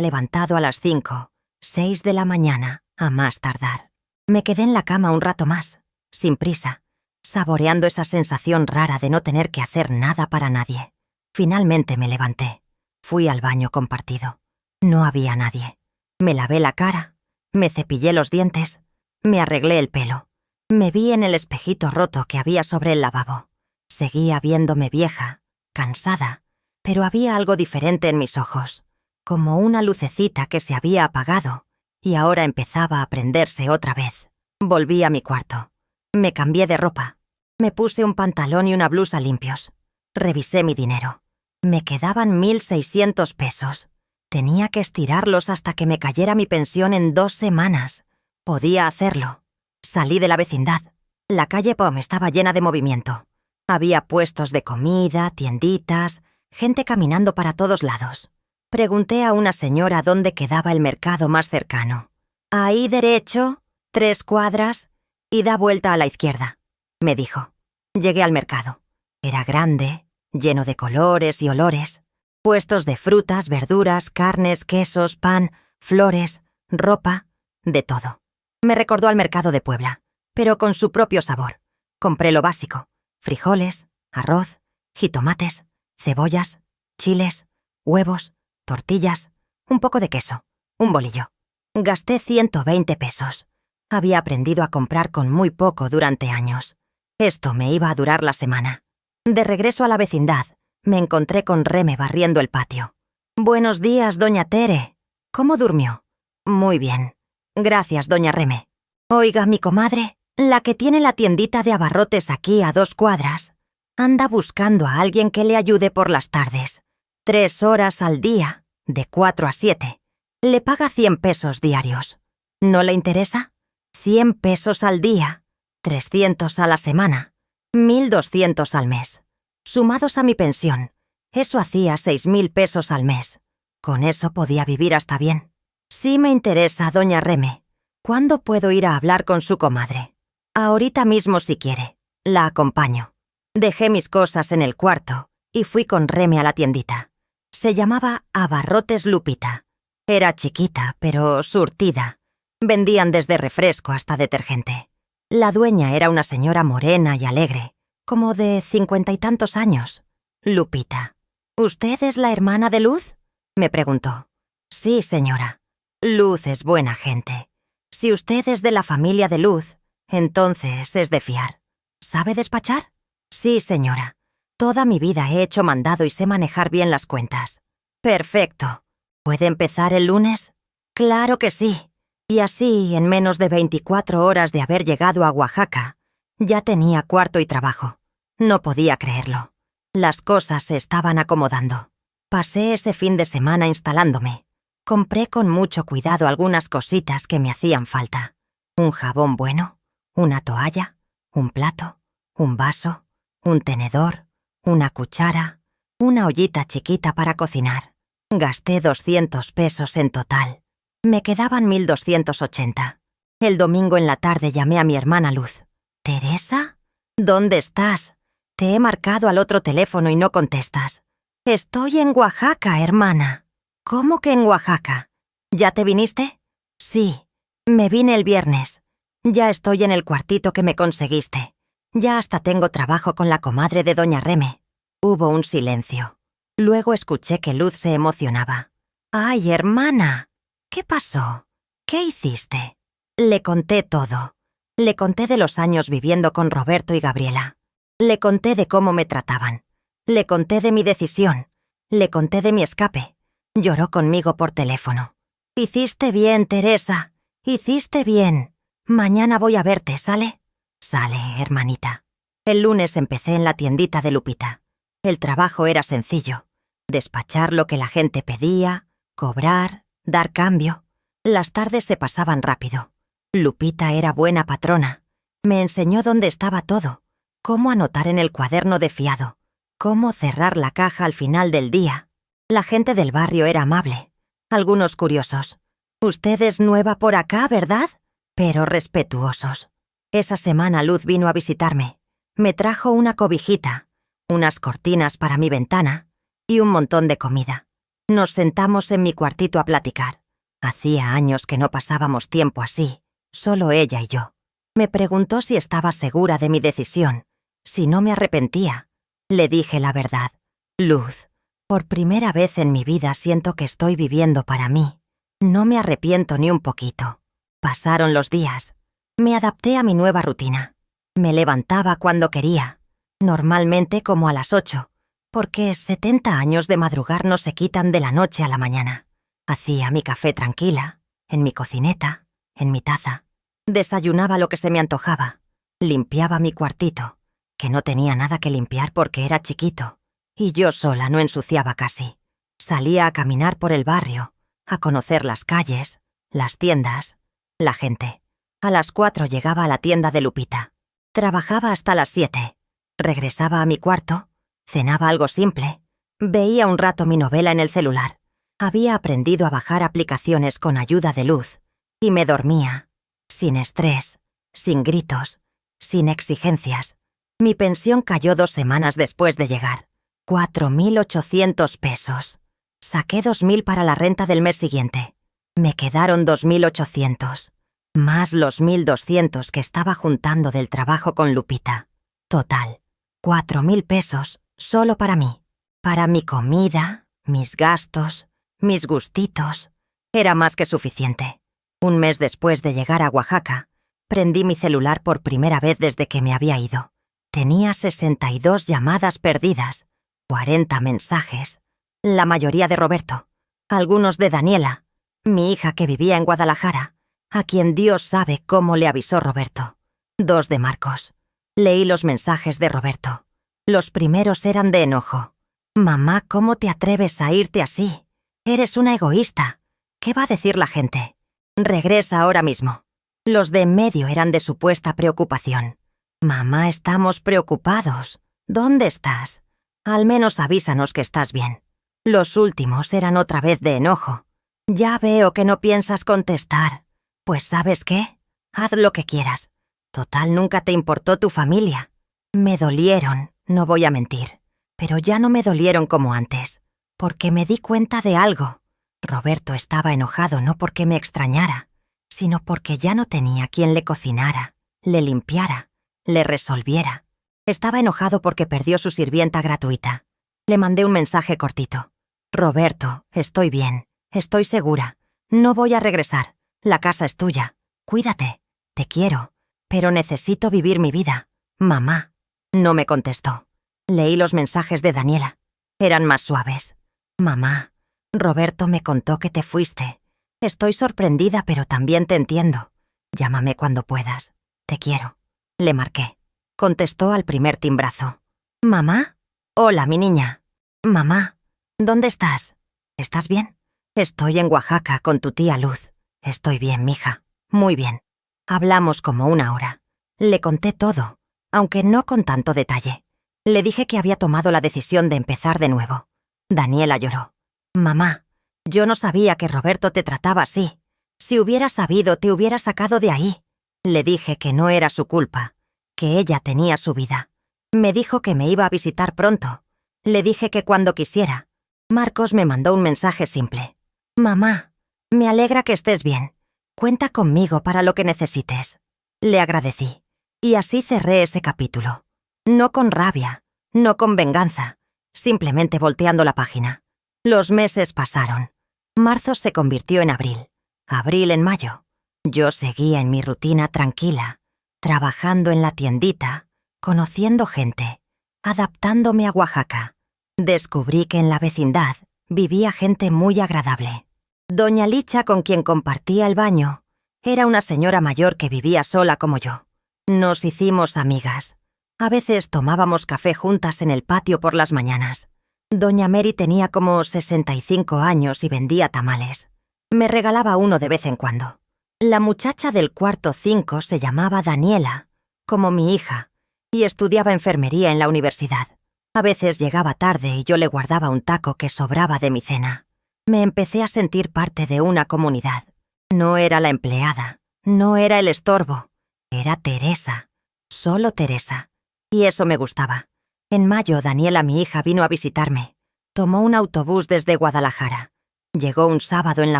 levantado a las 5, 6 de la mañana, a más tardar. Me quedé en la cama un rato más, sin prisa, saboreando esa sensación rara de no tener que hacer nada para nadie. Finalmente me levanté. Fui al baño compartido. No había nadie. Me lavé la cara, me cepillé los dientes, me arreglé el pelo. Me vi en el espejito roto que había sobre el lavabo. Seguía viéndome vieja, cansada, pero había algo diferente en mis ojos, como una lucecita que se había apagado y ahora empezaba a prenderse otra vez. Volví a mi cuarto. Me cambié de ropa. Me puse un pantalón y una blusa limpios. Revisé mi dinero. Me quedaban 1.600 pesos. Tenía que estirarlos hasta que me cayera mi pensión en 2 semanas. Podía hacerlo. Salí de la vecindad. La calle Pom estaba llena de movimiento. Había puestos de comida, tienditas, gente caminando para todos lados. Pregunté a una señora dónde quedaba el mercado más cercano. «Ahí derecho, 3 cuadras, y da vuelta a la izquierda», me dijo. Llegué al mercado. Era grande, lleno de colores y olores. Puestos de frutas, verduras, carnes, quesos, pan, flores, ropa, de todo. Me recordó al mercado de Puebla, pero con su propio sabor. Compré lo básico: frijoles, arroz, jitomates, cebollas, chiles, huevos, tortillas, un poco de queso, un bolillo. Gasté 120 pesos. Había aprendido a comprar con muy poco durante años. Esto me iba a durar la semana. De regreso a la vecindad, me encontré con Reme barriendo el patio. «Buenos días, doña Tere. ¿Cómo durmió?» «Muy bien. Gracias, doña Reme. Oiga, mi comadre, la que tiene la tiendita de abarrotes aquí a 2 cuadras, anda buscando a alguien que le ayude por las tardes. 3 horas al día, de 4 a 7. Le paga 100 pesos diarios. ¿No le interesa? 100 pesos al día, 300 a la semana, 1.200 al mes. Sumados a mi pensión, eso hacía 6.000 pesos al mes. Con eso podía vivir hasta bien. Sí me interesa, doña Reme. ¿Cuándo puedo ir a hablar con su comadre?» «Ahorita mismo si quiere. La acompaño». Dejé mis cosas en el cuarto y fui con Reme a la tiendita. Se llamaba Abarrotes Lupita. Era chiquita, pero surtida. Vendían desde refresco hasta detergente. La dueña era una señora morena y alegre, como de 50 y tantos años. «Lupita, ¿usted es la hermana de Luz?», me preguntó. «Sí, señora. Luz es buena gente. Si usted es de la familia de Luz, entonces es de fiar. ¿Sabe despachar?» «Sí, señora. Toda mi vida he hecho mandado y sé manejar bien las cuentas». «Perfecto. ¿Puede empezar el lunes?» «Claro que sí». Y así, en menos de 24 horas de haber llegado a Oaxaca, ya tenía cuarto y trabajo. No podía creerlo. Las cosas se estaban acomodando. Pasé ese fin de semana instalándome. Compré con mucho cuidado algunas cositas que me hacían falta. Un jabón bueno, una toalla, un plato, un vaso, un tenedor, una cuchara, una ollita chiquita para cocinar. Gasté 200 pesos en total. Me quedaban 1.280. El domingo en la tarde llamé a mi hermana Luz. «¿Teresa? ¿Dónde estás? Te he marcado al otro teléfono y no contestas». «Estoy en Oaxaca, hermana». «¿Cómo que en Oaxaca? ¿Ya te viniste?» «Sí, me vine el viernes. Ya estoy en el cuartito que me conseguiste. Ya hasta tengo trabajo con la comadre de doña Reme». Hubo un silencio. Luego escuché que Luz se emocionaba. «Ay, hermana, ¿qué pasó? ¿Qué hiciste?» Le conté todo. Le conté de los años viviendo con Roberto y Gabriela. Le conté de cómo me trataban. Le conté de mi decisión. Le conté de mi escape. Lloró conmigo por teléfono. «Hiciste bien, Teresa. Hiciste bien. Mañana voy a verte, ¿sale?» «Sale, hermanita». El lunes empecé en la tiendita de Lupita. El trabajo era sencillo. Despachar lo que la gente pedía, cobrar, dar cambio. Las tardes se pasaban rápido. Lupita era buena patrona. Me enseñó dónde estaba todo, cómo anotar en el cuaderno de fiado, cómo cerrar la caja al final del día. La gente del barrio era amable. Algunos curiosos. «Usted es nueva por acá, ¿verdad?», pero respetuosos. Esa semana Luz vino a visitarme. Me trajo una cobijita, unas cortinas para mi ventana y un montón de comida. Nos sentamos en mi cuartito a platicar. Hacía años que no pasábamos tiempo así, solo ella y yo. Me preguntó si estaba segura de mi decisión, si no me arrepentía. Le dije la verdad. «Luz, por primera vez en mi vida siento que estoy viviendo para mí. No me arrepiento ni un poquito». Pasaron los días. Me adapté a mi nueva rutina. Me levantaba cuando quería, normalmente como a las 8, porque 70 años de madrugar no se quitan de la noche a la mañana. Hacía mi café tranquila, en mi cocineta, en mi taza. Desayunaba lo que se me antojaba. Limpiaba mi cuartito, que no tenía nada que limpiar porque era chiquito, y yo sola no ensuciaba casi. Salía a caminar por el barrio, a conocer las calles, las tiendas, la gente. A las 4 llegaba a la tienda de Lupita. Trabajaba hasta las 7. Regresaba a mi cuarto, cenaba algo simple, veía un rato mi novela en el celular. Había aprendido a bajar aplicaciones con ayuda de luz, y me dormía, sin estrés, sin gritos, sin exigencias. Mi pensión cayó 2 semanas después de llegar. 4.800 pesos. Saqué 2.000 para la renta del mes siguiente. Me quedaron 2.800, más los 1.200 que estaba juntando del trabajo con Lupita. Total, 4.000 pesos solo para mí. Para mi comida, mis gastos, mis gustitos. Era más que suficiente. Un mes después de llegar a Oaxaca, prendí mi celular por primera vez desde que me había ido. Tenía 62 llamadas perdidas, 40 mensajes, la mayoría de Roberto, algunos de Daniela, mi hija que vivía en Guadalajara, a quien Dios sabe cómo le avisó Roberto. 2 de Marcos. Leí los mensajes de Roberto. Los primeros eran de enojo. Mamá, ¿cómo te atreves a irte así? Eres una egoísta. ¿Qué va a decir la gente? Regresa ahora mismo. Los de en medio eran de supuesta preocupación. Mamá, estamos preocupados. ¿Dónde estás? Al menos avísanos que estás bien. Los últimos eran otra vez de enojo. Ya veo que no piensas contestar. Pues ¿sabes qué? Haz lo que quieras. Total, nunca te importó tu familia. Me dolieron, no voy a mentir. Pero ya no me dolieron como antes. Porque me di cuenta de algo. Roberto estaba enojado no porque me extrañara, sino porque ya no tenía quien le cocinara, le limpiara, le resolviera. Estaba enojado porque perdió su sirvienta gratuita. Le mandé un mensaje cortito. Roberto, estoy bien, estoy segura. No voy a regresar. La casa es tuya. Cuídate. Te quiero. Pero necesito vivir mi vida. Mamá. No me contestó. Leí los mensajes de Daniela. Eran más suaves. Mamá, Roberto me contó que te fuiste. Estoy sorprendida, pero también te entiendo. Llámame cuando puedas. Te quiero. Le marqué. Contestó al primer timbrazo. ¿Mamá? Hola, mi niña. Mamá, ¿dónde estás? ¿Estás bien? Estoy en Oaxaca con tu tía Luz. Estoy bien, mija. Muy bien. Hablamos como 1 hora. Le conté todo, aunque no con tanto detalle. Le dije que había tomado la decisión de empezar de nuevo. Daniela lloró. Mamá, yo no sabía que Roberto te trataba así. Si hubiera sabido, te hubiera sacado de ahí. Le dije que no era su culpa, que ella tenía su vida. Me dijo que me iba a visitar pronto. Le dije que cuando quisiera. Marcos me mandó un mensaje simple. Mamá, me alegra que estés bien. Cuenta conmigo para lo que necesites. Le agradecí. Y así cerré ese capítulo. No con rabia, no con venganza, simplemente volteando la página. Los meses pasaron. Marzo se convirtió en abril. Abril en mayo. Yo seguía en mi rutina tranquila, trabajando en la tiendita, conociendo gente, adaptándome a Oaxaca. Descubrí que en la vecindad vivía gente muy agradable. Doña Licha, con quien compartía el baño, era una señora mayor que vivía sola como yo. Nos hicimos amigas. A veces tomábamos café juntas en el patio por las mañanas. Doña Mary tenía como 65 años y vendía tamales. Me regalaba uno de vez en cuando. La muchacha del cuarto 5 se llamaba Daniela, como mi hija, y estudiaba enfermería en la universidad. A veces llegaba tarde y yo le guardaba un taco que sobraba de mi cena. Me empecé a sentir parte de una comunidad. No era la empleada, no era el estorbo, era Teresa, solo Teresa. Y eso me gustaba. En mayo, Daniela, mi hija, vino a visitarme. Tomó un autobús desde Guadalajara. Llegó un sábado en la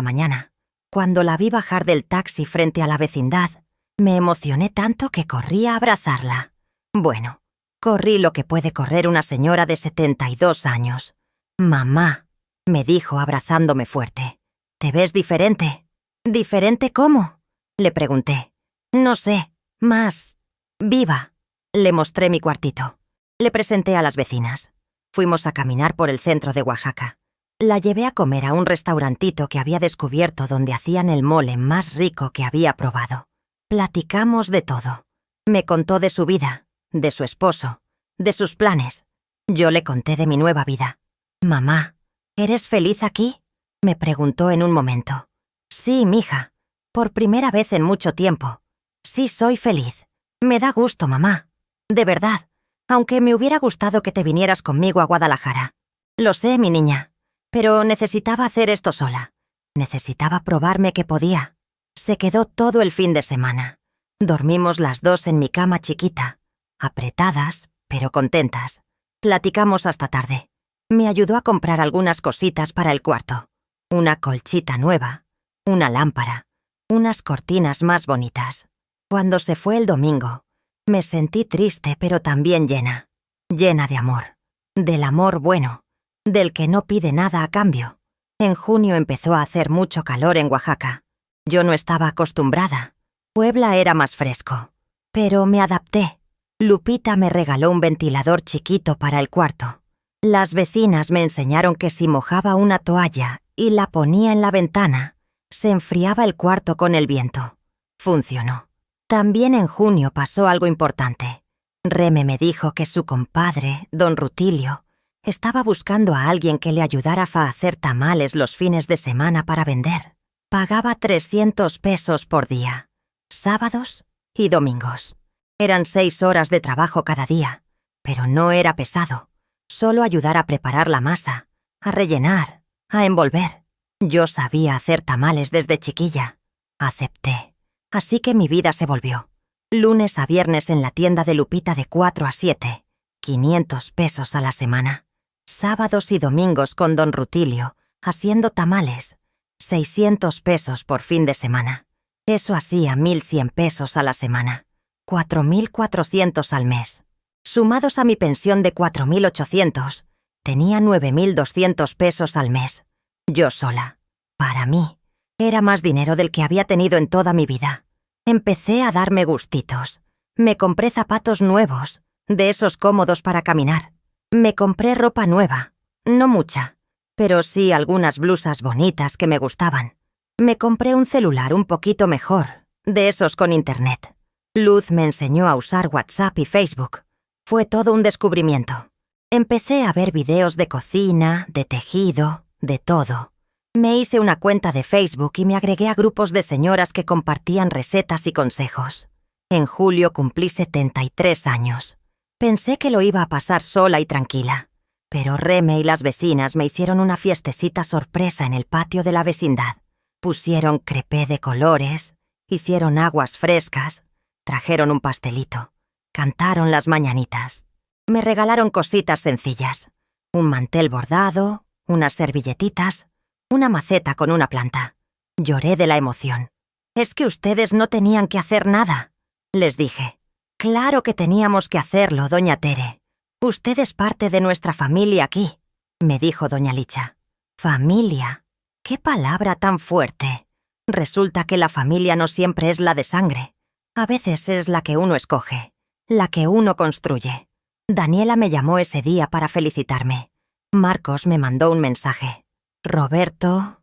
mañana. Cuando la vi bajar del taxi frente a la vecindad, me emocioné tanto que corrí a abrazarla. Bueno, corrí lo que puede correr una señora de 72 años. Mamá, me dijo abrazándome fuerte. ¿Te ves diferente? ¿Diferente cómo? Le pregunté. No sé, más viva. Le mostré mi cuartito. Le presenté a las vecinas. Fuimos a caminar por el centro de Oaxaca. La llevé a comer a un restaurantito que había descubierto donde hacían el mole más rico que había probado. Platicamos de todo. Me contó de su vida, de su esposo, de sus planes. Yo le conté de mi nueva vida. «Mamá, ¿eres feliz aquí?», me preguntó en un momento. «Sí, mija. Por primera vez en mucho tiempo. Sí, soy feliz. Me da gusto, mamá. De verdad. Aunque me hubiera gustado que te vinieras conmigo a Guadalajara. Lo sé, mi niña. Pero necesitaba hacer esto sola. Necesitaba probarme que podía». Se quedó todo el fin de semana. Dormimos las dos en mi cama chiquita, apretadas, pero contentas. Platicamos hasta tarde. Me ayudó a comprar algunas cositas para el cuarto. Una colchita nueva, una lámpara, unas cortinas más bonitas. Cuando se fue el domingo, me sentí triste pero también llena. Llena de amor. Del amor bueno, del que no pide nada a cambio. En junio empezó a hacer mucho calor en Oaxaca. Yo no estaba acostumbrada. Puebla era más fresco. Pero me adapté. Lupita me regaló un ventilador chiquito para el cuarto. Las vecinas me enseñaron que si mojaba una toalla y la ponía en la ventana, se enfriaba el cuarto con el viento. Funcionó. También en junio pasó algo importante. Reme me dijo que su compadre, don Rutilio, estaba buscando a alguien que le ayudara a hacer tamales los fines de semana para vender. Pagaba 300 pesos por día, sábados y domingos. Eran 6 horas de trabajo cada día, pero no era pesado. Solo ayudar a preparar la masa, a rellenar, a envolver. Yo sabía hacer tamales desde chiquilla. Acepté. Así que mi vida se volvió. Lunes a viernes en la tienda de Lupita de 4 a 7, 500 pesos a la semana. Sábados y domingos con don Rutilio, haciendo tamales, 600 pesos por fin de semana. Eso hacía 1.100 pesos a la semana, 4.400 al mes. Sumados a mi pensión de 4.800, tenía 9.200 pesos al mes. Yo sola. Para mí, era más dinero del que había tenido en toda mi vida. Empecé a darme gustitos. Me compré zapatos nuevos, de esos cómodos para caminar. Me compré ropa nueva, no mucha, pero sí algunas blusas bonitas que me gustaban. Me compré un celular un poquito mejor, de esos con internet. Luz me enseñó a usar WhatsApp y Facebook. Fue todo un descubrimiento. Empecé a ver videos de cocina, de tejido, de todo. Me hice una cuenta de Facebook y me agregué a grupos de señoras que compartían recetas y consejos. En julio cumplí 73 años. Pensé que lo iba a pasar sola y tranquila, pero Reme y las vecinas me hicieron una fiestecita sorpresa en el patio de la vecindad. Pusieron crepé de colores, hicieron aguas frescas, trajeron un pastelito, cantaron las mañanitas. Me regalaron cositas sencillas, un mantel bordado, unas servilletitas, una maceta con una planta. Lloré de la emoción. «Es que ustedes no tenían que hacer nada», les dije. «Claro que teníamos que hacerlo, doña Tere. Usted es parte de nuestra familia aquí», me dijo doña Licha. «Familia. ¡Qué palabra tan fuerte! Resulta que la familia no siempre es la de sangre. A veces es la que uno escoge, la que uno construye». Daniela me llamó ese día para felicitarme. Marcos me mandó un mensaje. Roberto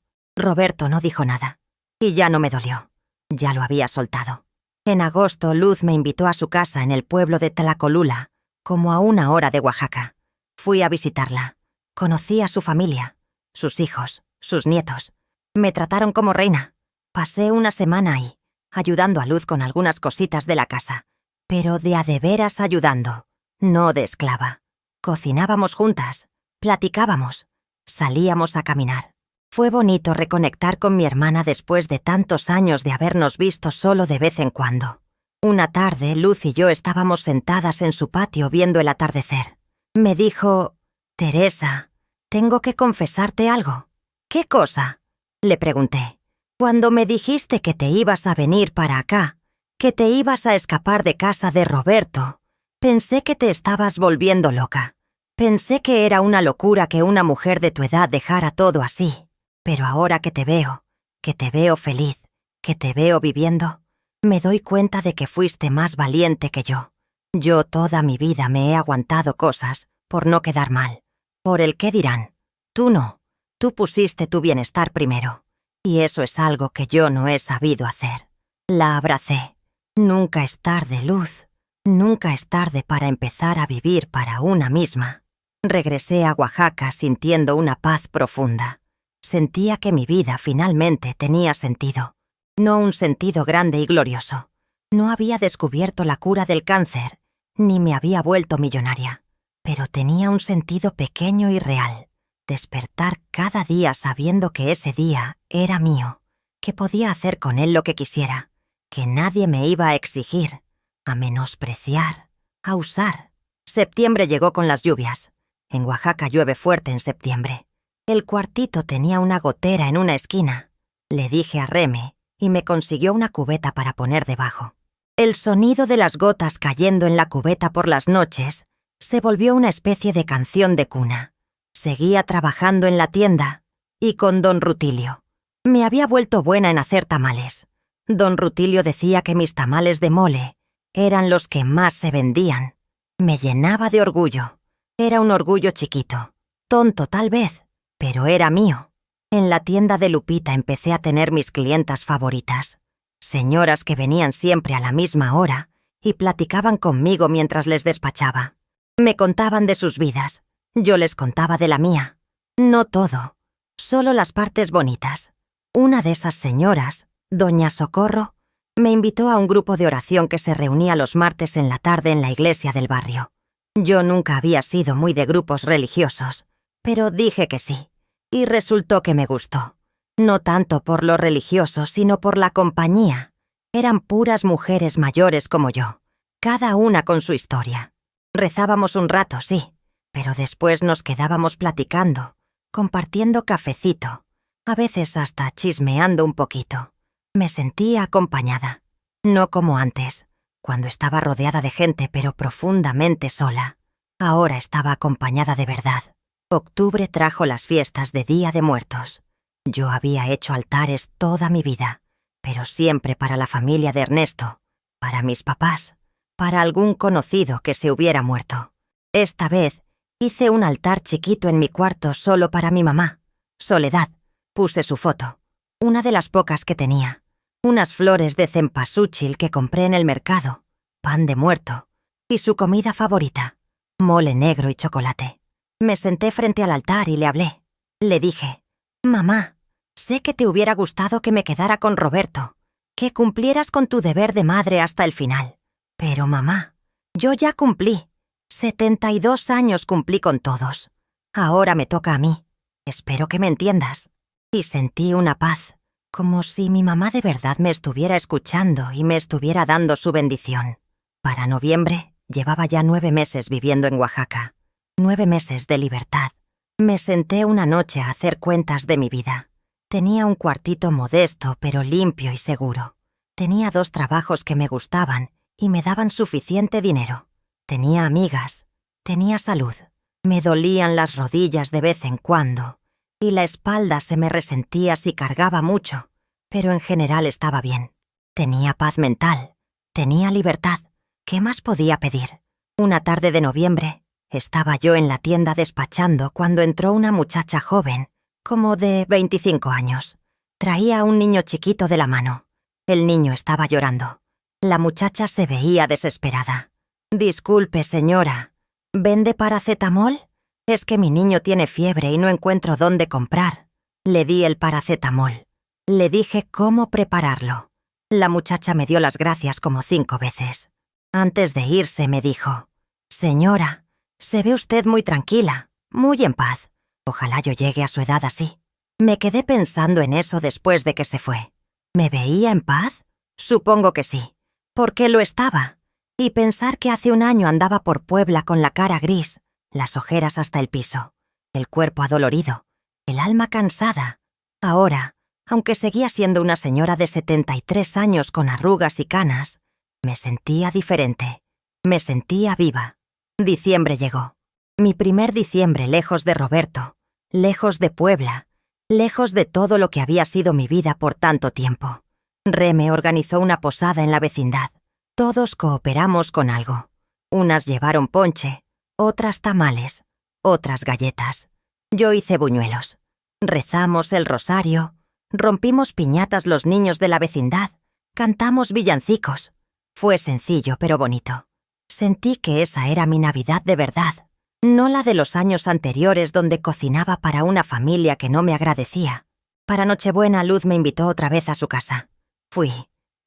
no dijo nada. Y ya no me dolió. Ya lo había soltado. En agosto, Luz me invitó a su casa en el pueblo de Tlacolula, como a 1 hora de Oaxaca. Fui a visitarla. Conocí a su familia, sus hijos, sus nietos. Me trataron como reina. Pasé una semana ahí, ayudando a Luz con algunas cositas de la casa. Pero de a de veras ayudando, no de esclava. Cocinábamos juntas, platicábamos, salíamos a caminar. Fue bonito reconectar con mi hermana después de tantos años de habernos visto solo de vez en cuando. Una tarde, Luz y yo estábamos sentadas en su patio viendo el atardecer. Me dijo: «Teresa, tengo que confesarte algo». «¿Qué cosa?», le pregunté. «Cuando me dijiste que te ibas a venir para acá, que te ibas a escapar de casa de Roberto, pensé que te estabas volviendo loca. Pensé que era una locura que una mujer de tu edad dejara todo así. Pero ahora que te veo feliz, que te veo viviendo, Me doy cuenta de que fuiste más valiente que yo. Yo toda mi vida me he aguantado cosas por no quedar mal. Por el qué dirán. Tú no. Tú pusiste tu bienestar primero. Y eso es algo que yo no he sabido hacer. La abracé. Nunca es tarde, Luz. Nunca es tarde para empezar a vivir para una misma. Regresé a Oaxaca sintiendo una paz profunda. Sentía que mi vida finalmente tenía sentido. No un sentido grande y glorioso. No había descubierto la cura del cáncer, ni me había vuelto millonaria. Pero tenía un sentido pequeño y real. Despertar cada día sabiendo que ese día era mío, que podía hacer con él lo que quisiera, que nadie me iba a exigir, a menospreciar, a usar. Septiembre llegó con las lluvias. En Oaxaca llueve fuerte en septiembre. El cuartito tenía una gotera en una esquina. Le dije a Reme y me consiguió una cubeta para poner debajo. El sonido de las gotas cayendo en la cubeta por las noches se volvió una especie de canción de cuna. Seguía trabajando en la tienda y con don Rutilio. Me había vuelto buena en hacer tamales. Don Rutilio decía que mis tamales de mole eran los que más se vendían. Me llenaba de orgullo. Era un orgullo chiquito, tonto tal vez, pero era mío. En la tienda de Lupita empecé a tener mis clientas favoritas. Señoras que venían siempre a la misma hora y platicaban conmigo mientras les despachaba. Me contaban de sus vidas. Yo les contaba de la mía. No todo, solo las partes bonitas. Una de esas señoras, doña Socorro, me invitó a un grupo de oración que se reunía los martes en la tarde en la iglesia del barrio. Yo nunca había sido muy de grupos religiosos, pero dije que sí, y resultó que me gustó. No tanto por lo religioso, sino por la compañía. Eran puras mujeres mayores como yo, cada una con su historia. Rezábamos un rato, sí, pero después nos quedábamos platicando, compartiendo cafecito, a veces hasta chismeando un poquito. Me sentía acompañada, no como antes, cuando estaba rodeada de gente pero profundamente sola. Ahora estaba acompañada de verdad. Octubre trajo las fiestas de Día de Muertos. Yo había hecho altares toda mi vida, pero siempre para la familia de Ernesto, para mis papás, para algún conocido que se hubiera muerto. Esta vez hice un altar chiquito en mi cuarto solo para mi mamá, Soledad. Puse su foto, una de las pocas que tenía. Unas flores de cempasúchil que compré en el mercado, pan de muerto, y su comida favorita, mole negro y chocolate. Me senté frente al altar y le hablé. Le dije, «Mamá, sé que te hubiera gustado que me quedara con Roberto, que cumplieras con tu deber de madre hasta el final. Pero mamá, yo ya cumplí. 72 años cumplí con todos. Ahora me toca a mí. Espero que me entiendas». Y sentí una paz, como si mi mamá de verdad me estuviera escuchando y me estuviera dando su bendición. Para noviembre, llevaba ya 9 meses viviendo en Oaxaca. 9 meses de libertad. Me senté una noche a hacer cuentas de mi vida. Tenía un cuartito modesto, pero limpio y seguro. Tenía 2 trabajos que me gustaban y me daban suficiente dinero. Tenía amigas. Tenía salud. Me dolían las rodillas de vez en cuando y la espalda se me resentía si cargaba mucho, pero en general estaba bien. Tenía paz mental, tenía libertad. ¿Qué más podía pedir? Una tarde de noviembre, estaba yo en la tienda despachando cuando entró una muchacha joven, como de 25 años. Traía a un niño chiquito de la mano. El niño estaba llorando. La muchacha se veía desesperada. «Disculpe, señora, ¿vende paracetamol? Es que mi niño tiene fiebre y no encuentro dónde comprar». Le di el paracetamol. Le dije cómo prepararlo. La muchacha me dio las gracias como 5 veces. Antes de irse me dijo, «Señora, se ve usted muy tranquila, muy en paz. Ojalá yo llegue a su edad así». Me quedé pensando en eso después de que se fue. ¿Me veía en paz? Supongo que sí, porque lo estaba. Y pensar que hace un año andaba por Puebla con la cara gris, las ojeras hasta el piso, el cuerpo adolorido, el alma cansada. Ahora, aunque seguía siendo una señora de 73 años con arrugas y canas, me sentía diferente, me sentía viva. Diciembre llegó. Mi primer diciembre lejos de Roberto, lejos de Puebla, lejos de todo lo que había sido mi vida por tanto tiempo. Reme organizó una posada en la vecindad. Todos cooperamos con algo. Unas llevaron ponche, otras tamales, otras galletas. Yo hice buñuelos. Rezamos el rosario, rompimos piñatas los niños de la vecindad, cantamos villancicos. Fue sencillo pero bonito. Sentí que esa era mi Navidad de verdad, no la de los años anteriores donde cocinaba para una familia que no me agradecía. Para Nochebuena, Luz me invitó otra vez a su casa. Fui.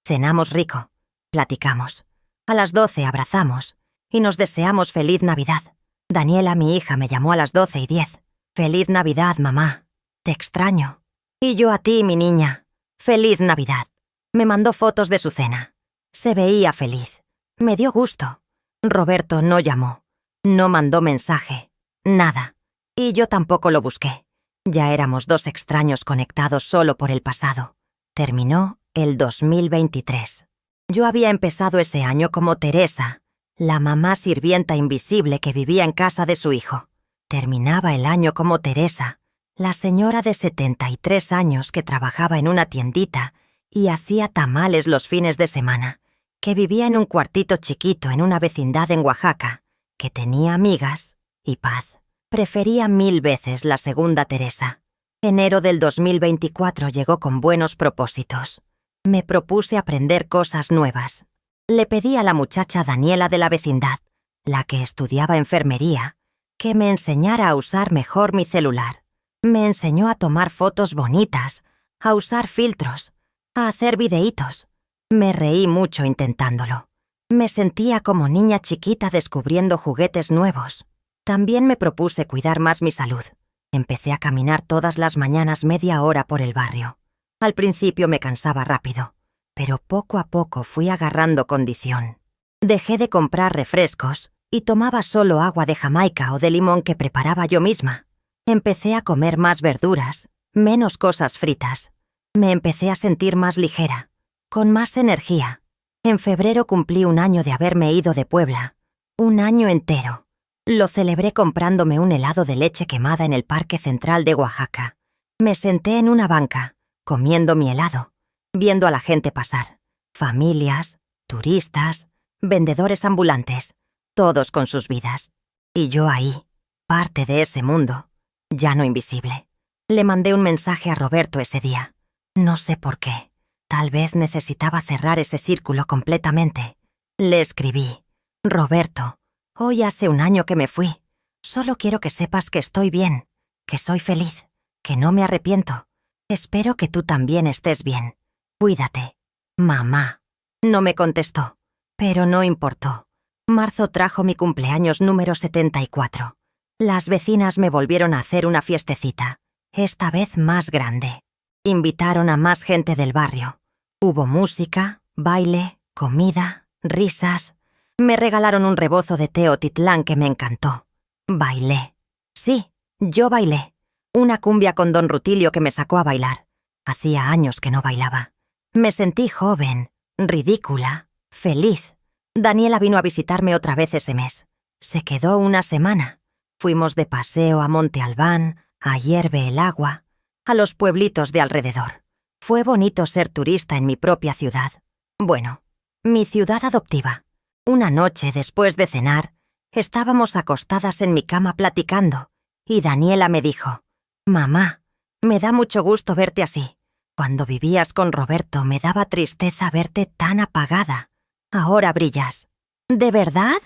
Cenamos rico. Platicamos. A las 12 abrazamos y nos deseamos feliz Navidad. Daniela, mi hija, me llamó a las 12:10. «Feliz Navidad, mamá. Te extraño». «Y yo a ti, mi niña. Feliz Navidad». Me mandó fotos de su cena. Se veía feliz. Me dio gusto. Roberto no llamó. No mandó mensaje. Nada. Y yo tampoco lo busqué. Ya éramos dos extraños conectados solo por el pasado. Terminó el 2023. Yo había empezado ese año como Teresa, la mamá sirvienta invisible que vivía en casa de su hijo. Terminaba el año como Teresa, la señora de 73 años que trabajaba en una tiendita y hacía tamales los fines de semana, que vivía en un cuartito chiquito en una vecindad en Oaxaca, que tenía amigas y paz. Prefería 1000 veces la segunda Teresa. Enero del 2024 llegó con buenos propósitos. Me propuse aprender cosas nuevas. Le pedí a la muchacha Daniela de la vecindad, la que estudiaba enfermería, que me enseñara a usar mejor mi celular. Me enseñó a tomar fotos bonitas, a usar filtros, a hacer videitos. Me reí mucho intentándolo. Me sentía como niña chiquita descubriendo juguetes nuevos. También me propuse cuidar más mi salud. Empecé a caminar todas las mañanas media hora por el barrio. Al principio me cansaba rápido, pero poco a poco fui agarrando condición. Dejé de comprar refrescos y tomaba solo agua de Jamaica o de limón que preparaba yo misma. Empecé a comer más verduras, menos cosas fritas. Me empecé a sentir más ligera, con más energía. En febrero cumplí 1 año de haberme ido de Puebla. 1 año entero. Lo celebré comprándome un helado de leche quemada en el Parque Central de Oaxaca. Me senté en una banca, comiendo mi helado, viendo a la gente pasar. Familias, turistas, vendedores ambulantes, todos con sus vidas. Y yo ahí, parte de ese mundo, ya no invisible. Le mandé un mensaje a Roberto ese día. No sé por qué. Tal vez necesitaba cerrar ese círculo completamente. Le escribí: «Roberto, hoy hace 1 año que me fui. Solo quiero que sepas que estoy bien, que soy feliz, que no me arrepiento. Espero que tú también estés bien. Cuídate. Mamá». No me contestó, pero no importó. Marzo trajo mi cumpleaños número 74. Las vecinas me volvieron a hacer una fiestecita, esta vez más grande. Invitaron a más gente del barrio. Hubo música, baile, comida, risas. Me regalaron un rebozo de Teotitlán que me encantó. Bailé. Sí, yo bailé. Una cumbia con Don Rutilio que me sacó a bailar. Hacía años que no bailaba. Me sentí joven, ridícula, feliz. Daniela vino a visitarme otra vez ese mes. Se quedó 1 semana. Fuimos de paseo a Monte Albán, a Hierve el Agua, a los pueblitos de alrededor. Fue bonito ser turista en mi propia ciudad. Bueno, mi ciudad adoptiva. Una noche, después de cenar, estábamos acostadas en mi cama platicando, y Daniela me dijo: «Mamá, me da mucho gusto verte así. Cuando vivías con Roberto me daba tristeza verte tan apagada. Ahora brillas». «¿De verdad?»,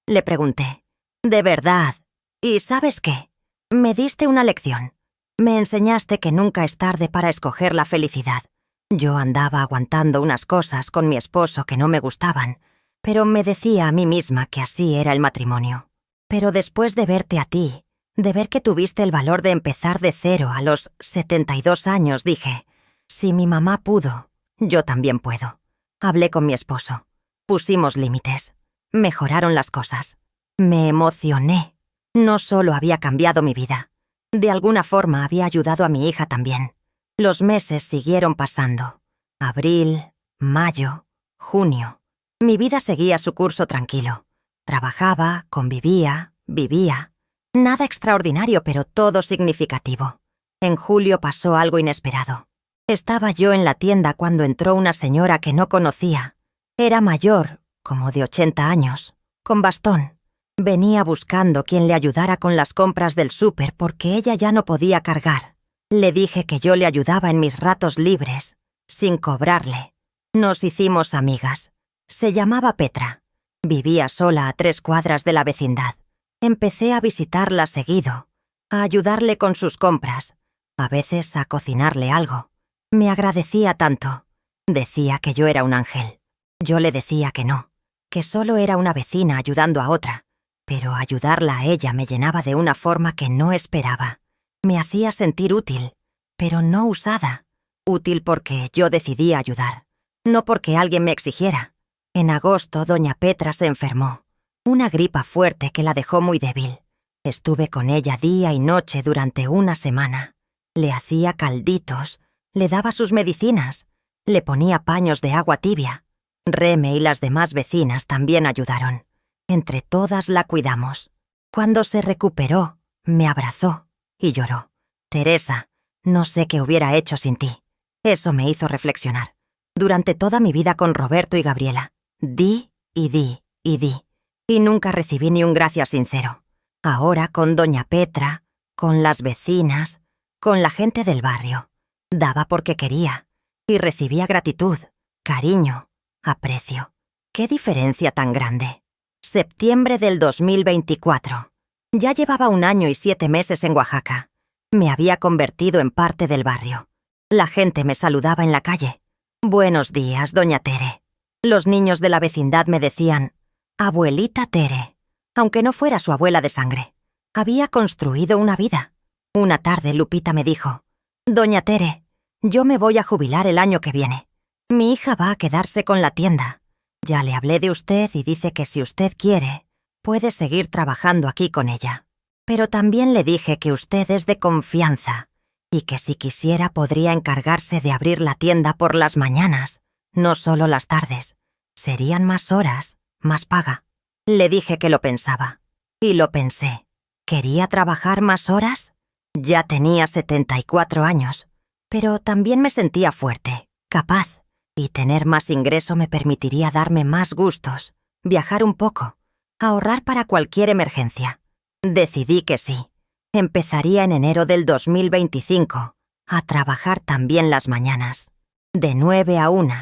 le pregunté. «De verdad. ¿Y sabes qué? Me diste una lección. Me enseñaste que nunca es tarde para escoger la felicidad. Yo andaba aguantando unas cosas con mi esposo que no me gustaban, pero me decía a mí misma que así era el matrimonio. Pero después de verte a ti, de ver que tuviste el valor de empezar de cero a los 72 años, dije: si mi mamá pudo, yo también puedo». Hablé con mi esposo. Pusimos límites. Mejoraron las cosas. Me emocioné. No solo había cambiado mi vida, de alguna forma había ayudado a mi hija también. Los meses siguieron pasando. Abril, mayo, junio. Mi vida seguía su curso tranquilo. Trabajaba, convivía, vivía. Nada extraordinario, pero todo significativo. En julio pasó algo inesperado. Estaba yo en la tienda cuando entró una señora que no conocía. Era mayor, como de 80 años, con bastón. Venía buscando quien le ayudara con las compras del súper porque ella ya no podía cargar. Le dije que yo le ayudaba en mis ratos libres, sin cobrarle. Nos hicimos amigas. Se llamaba Petra. Vivía sola a 3 cuadras de la vecindad. Empecé a visitarla seguido, a ayudarle con sus compras, a veces a cocinarle algo. Me agradecía tanto. Decía que yo era un ángel. Yo le decía que no, que solo era una vecina ayudando a otra, pero ayudarla a ella me llenaba de una forma que no esperaba. Me hacía sentir útil, pero no usada. Útil porque yo decidí ayudar, no porque alguien me exigiera. En agosto, doña Petra se enfermó. Una gripa fuerte que la dejó muy débil. Estuve con ella día y noche durante una semana. Le hacía calditos, le daba sus medicinas, le ponía paños de agua tibia. Reme y las demás vecinas también ayudaron. Entre todas la cuidamos. Cuando se recuperó, me abrazó y lloró. Teresa, no sé qué hubiera hecho sin ti. Eso me hizo reflexionar. Durante toda mi vida con Roberto y Gabriela, di y di y di. Y nunca recibí ni un gracias sincero. Ahora con doña Petra, con las vecinas, con la gente del barrio. Daba porque quería. Y recibía gratitud, cariño, aprecio. ¡Qué diferencia tan grande! Septiembre del 2024. Ya llevaba 1 año y 7 meses en Oaxaca. Me había convertido en parte del barrio. La gente me saludaba en la calle. Buenos días, doña Tere. Los niños de la vecindad me decían, abuelita Tere, aunque no fuera su abuela de sangre. Había construido una vida. Una tarde Lupita me dijo, doña Tere, yo me voy a jubilar el año que viene. Mi hija va a quedarse con la tienda. Ya le hablé de usted y dice que si usted quiere, puede seguir trabajando aquí con ella. Pero también le dije que usted es de confianza y que si quisiera podría encargarse de abrir la tienda por las mañanas, no solo las tardes. Serían más horas, más paga. Le dije que lo pensaba. Y lo pensé. ¿Quería trabajar más horas? Ya tenía 74 años, pero también me sentía fuerte, capaz, y tener más ingreso me permitiría darme más gustos, viajar un poco, ahorrar para cualquier emergencia. Decidí que sí. Empezaría en enero del 2025 a trabajar también las mañanas, de 9 a 1,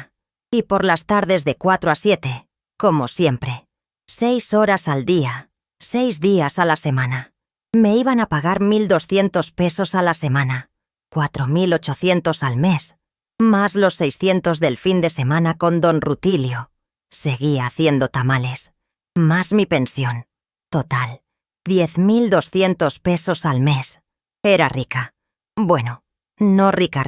y por las tardes de 4 a 7, como siempre. 6 horas al día, 6 días a la semana. Me iban a pagar 1.200 pesos a la semana, 4.800 al mes, más los 600 del fin de semana con don Rutilio. Seguía haciendo tamales, más mi pensión. Total, 10.200 pesos al mes. Era rica. Bueno, no rica,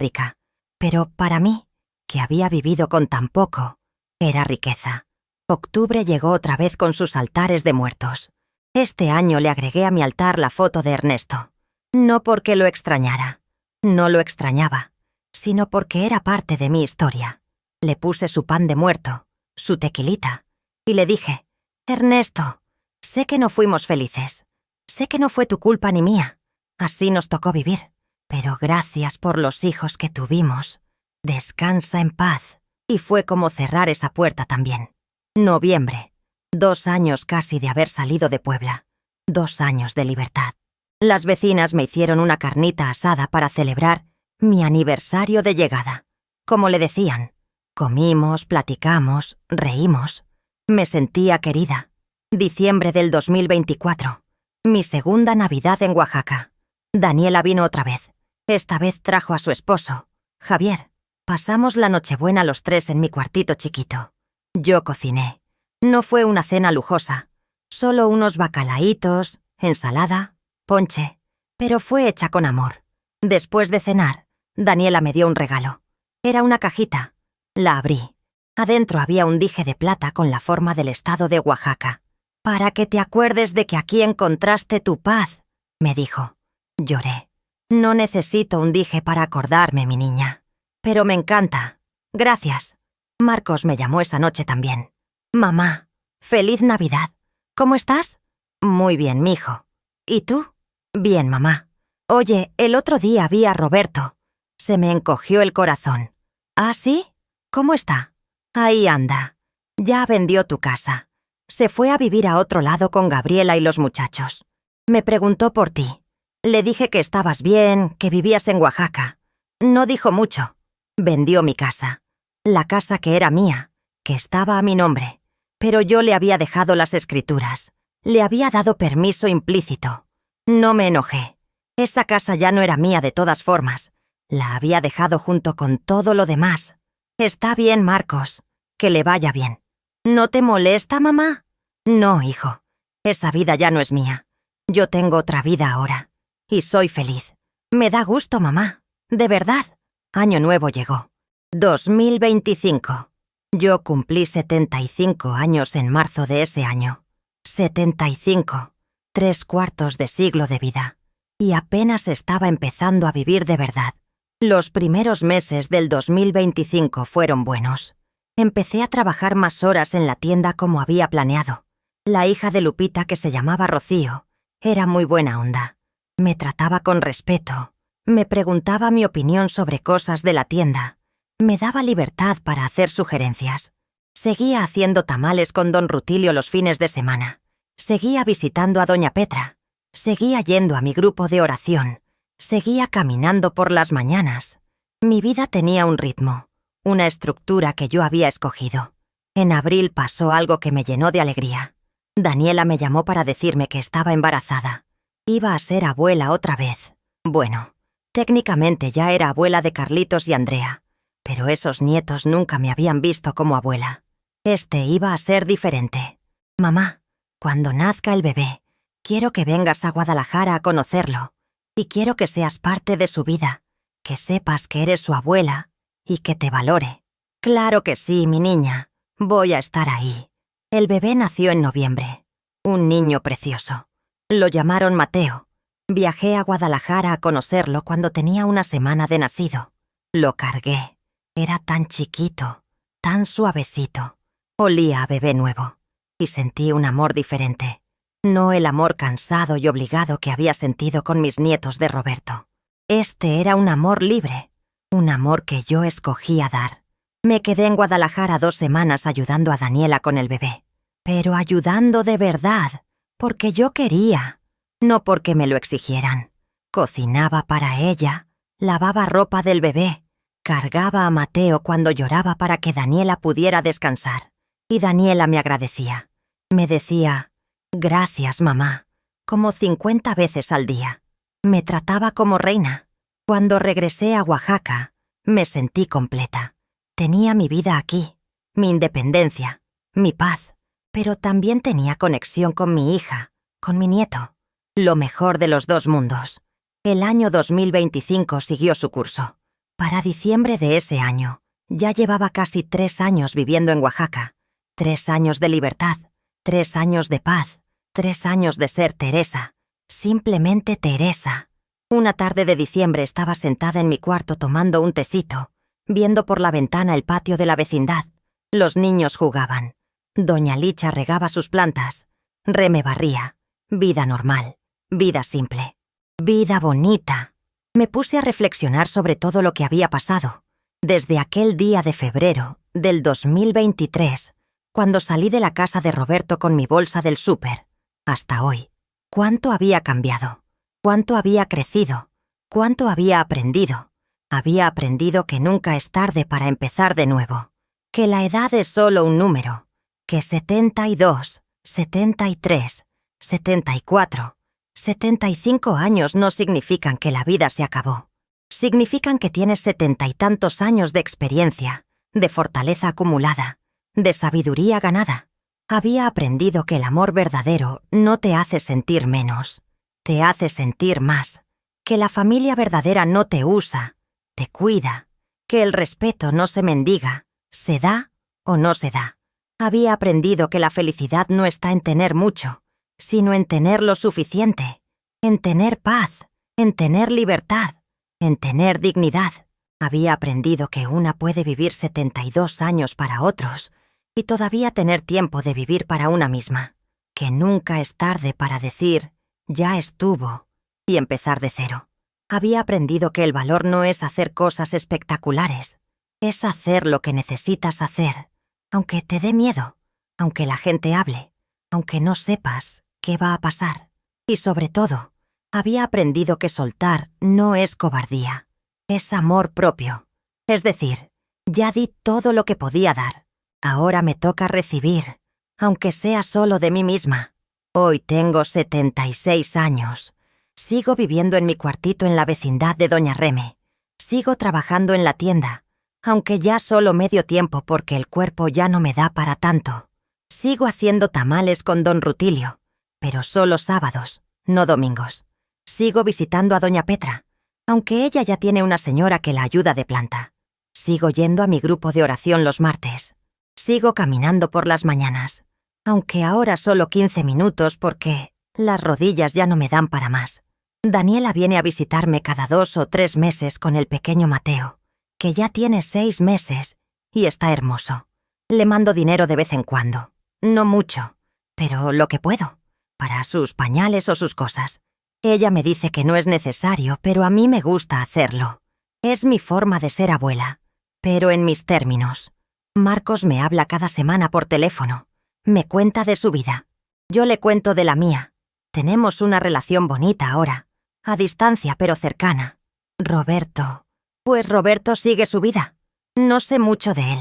pero para mí, que había vivido con tan poco, era riqueza. Octubre llegó otra vez con sus altares de muertos. Este año le agregué a mi altar la foto de Ernesto. No porque lo extrañara, no lo extrañaba, sino porque era parte de mi historia. Le puse su pan de muerto, su tequilita, y le dije, Ernesto, sé que no fuimos felices, sé que no fue tu culpa ni mía, así nos tocó vivir, pero gracias por los hijos que tuvimos. Descansa en paz. Y fue como cerrar esa puerta también. Noviembre. 2 años casi de haber salido de Puebla. 2 años de libertad. Las vecinas me hicieron una carnita asada para celebrar mi aniversario de llegada. Como le decían, comimos, platicamos, reímos. Me sentía querida. Diciembre del 2024. Mi segunda Navidad en Oaxaca. Daniela vino otra vez. Esta vez trajo a su esposo, Javier. Pasamos la Nochebuena los 3 en mi cuartito chiquito. Yo cociné. No fue una cena lujosa, solo unos bacalaítos, ensalada, ponche, pero fue hecha con amor. Después de cenar, Daniela me dio un regalo. Era una cajita. La abrí. Adentro había un dije de plata con la forma del estado de Oaxaca. Para que te acuerdes de que aquí encontraste tu paz, me dijo. Lloré. No necesito un dije para acordarme, mi niña. Pero me encanta. Gracias. Marcos me llamó esa noche también. Mamá, feliz Navidad. ¿Cómo estás? Muy bien, mijo. ¿Y tú? Bien, mamá. Oye, el otro día vi a Roberto. Se me encogió el corazón. ¿Ah, sí? ¿Cómo está? Ahí anda. Ya vendió tu casa. Se fue a vivir a otro lado con Gabriela y los muchachos. Me preguntó por ti. Le dije que estabas bien, que vivías en Oaxaca. No dijo mucho. Vendió mi casa. La casa que era mía, que estaba a mi nombre. Pero yo le había dejado las escrituras. Le había dado permiso implícito. No me enojé. Esa casa ya no era mía de todas formas. La había dejado junto con todo lo demás. Está bien, Marcos. Que le vaya bien. ¿No te molesta, mamá? No, hijo. Esa vida ya no es mía. Yo tengo otra vida ahora. Y soy feliz. Me da gusto, mamá. De verdad. Año nuevo llegó. 2025. Yo cumplí 75 años en marzo de ese año. 75. 3/4 de siglo de vida. Y apenas estaba empezando a vivir de verdad. Los primeros meses del 2025 fueron buenos. Empecé a trabajar más horas en la tienda como había planeado. La hija de Lupita, que se llamaba Rocío, era muy buena onda. Me trataba con respeto. Me preguntaba mi opinión sobre cosas de la tienda. Me daba libertad para hacer sugerencias. Seguía haciendo tamales con don Rutilio los fines de semana. Seguía visitando a doña Petra. Seguía yendo a mi grupo de oración. Seguía caminando por las mañanas. Mi vida tenía un ritmo, una estructura que yo había escogido. En abril pasó algo que me llenó de alegría. Daniela me llamó para decirme que estaba embarazada. Iba a ser abuela otra vez. Bueno, técnicamente ya era abuela de Carlitos y Andrea, pero esos nietos nunca me habían visto como abuela. Este iba a ser diferente. Mamá, cuando nazca el bebé, quiero que vengas a Guadalajara a conocerlo. Y quiero que seas parte de su vida, que sepas que eres su abuela y que te valore. Claro que sí, mi niña. Voy a estar ahí. El bebé nació en noviembre. Un niño precioso. Lo llamaron Mateo. Viajé a Guadalajara a conocerlo cuando tenía una semana de nacido. Lo cargué. Era tan chiquito, tan suavecito. Olía a bebé nuevo. Y sentí un amor diferente. No el amor cansado y obligado que había sentido con mis nietos de Roberto. Este era un amor libre, un amor que yo escogía dar. Me quedé en Guadalajara 2 semanas ayudando a Daniela con el bebé. Pero ayudando de verdad, porque yo quería, no porque me lo exigieran. Cocinaba para ella, lavaba ropa del bebé, cargaba a Mateo cuando lloraba para que Daniela pudiera descansar. Y Daniela me agradecía. Me decía: «Gracias, mamá», como 50 veces al día. Me trataba como reina. Cuando regresé a Oaxaca, me sentí completa. Tenía mi vida aquí, mi independencia, mi paz, pero también tenía conexión con mi hija, con mi nieto. Lo mejor de los 2 mundos. El año 2025 siguió su curso. Para diciembre de ese año, ya llevaba casi 3 años viviendo en Oaxaca. 3 años de libertad. 3 años de paz, 3 años de ser Teresa, simplemente Teresa. Una tarde de diciembre estaba sentada en mi cuarto tomando un tecito, viendo por la ventana el patio de la vecindad. Los niños jugaban. Doña Licha regaba sus plantas. Reme barría. Vida normal, vida simple, vida bonita. Me puse a reflexionar sobre todo lo que había pasado, desde aquel día de febrero del 2023, cuando salí de la casa de Roberto con mi bolsa del súper, hasta hoy. ¿Cuánto había cambiado? ¿Cuánto había crecido? ¿Cuánto había aprendido? Había aprendido que nunca es tarde para empezar de nuevo, que la edad es solo un número, que 72, 73, 74, 75 años no significan que la vida se acabó. Significan que tienes 70 y tantos años de experiencia, de fortaleza acumulada, de sabiduría ganada. Había aprendido que el amor verdadero no te hace sentir menos, te hace sentir más, que la familia verdadera no te usa, te cuida, que el respeto no se mendiga, se da o no se da. Había aprendido que la felicidad no está en tener mucho, sino en tener lo suficiente, en tener paz, en tener libertad, en tener dignidad. Había aprendido que una puede vivir 72 años para otros y todavía tener tiempo de vivir para una misma, que nunca es tarde para decir «ya estuvo» y empezar de cero. Había aprendido que el valor no es hacer cosas espectaculares, es hacer lo que necesitas hacer, aunque te dé miedo, aunque la gente hable, aunque no sepas qué va a pasar. Y sobre todo, había aprendido que soltar no es cobardía, es amor propio. Es decir, ya di todo lo que podía dar. Ahora me toca recibir, aunque sea solo de mí misma. Hoy tengo 76 años. Sigo viviendo en mi cuartito en la vecindad de Doña Reme. Sigo trabajando en la tienda, aunque ya solo medio tiempo porque el cuerpo ya no me da para tanto. Sigo haciendo tamales con don Rutilio, pero solo sábados, no domingos. Sigo visitando a doña Petra, aunque ella ya tiene una señora que la ayuda de planta. Sigo yendo a mi grupo de oración los martes. Sigo caminando por las mañanas, aunque ahora solo 15 minutos porque las rodillas ya no me dan para más. Daniela viene a visitarme cada 2 o 3 meses con el pequeño Mateo, que ya tiene 6 meses y está hermoso. Le mando dinero de vez en cuando, no mucho, pero lo que puedo, para sus pañales o sus cosas. Ella me dice que no es necesario, pero a mí me gusta hacerlo. Es mi forma de ser abuela, pero en mis términos. Marcos me habla cada semana por teléfono. Me cuenta de su vida. Yo le cuento de la mía. Tenemos una relación bonita ahora, a distancia pero cercana. Roberto. Pues Roberto sigue su vida. No sé mucho de él.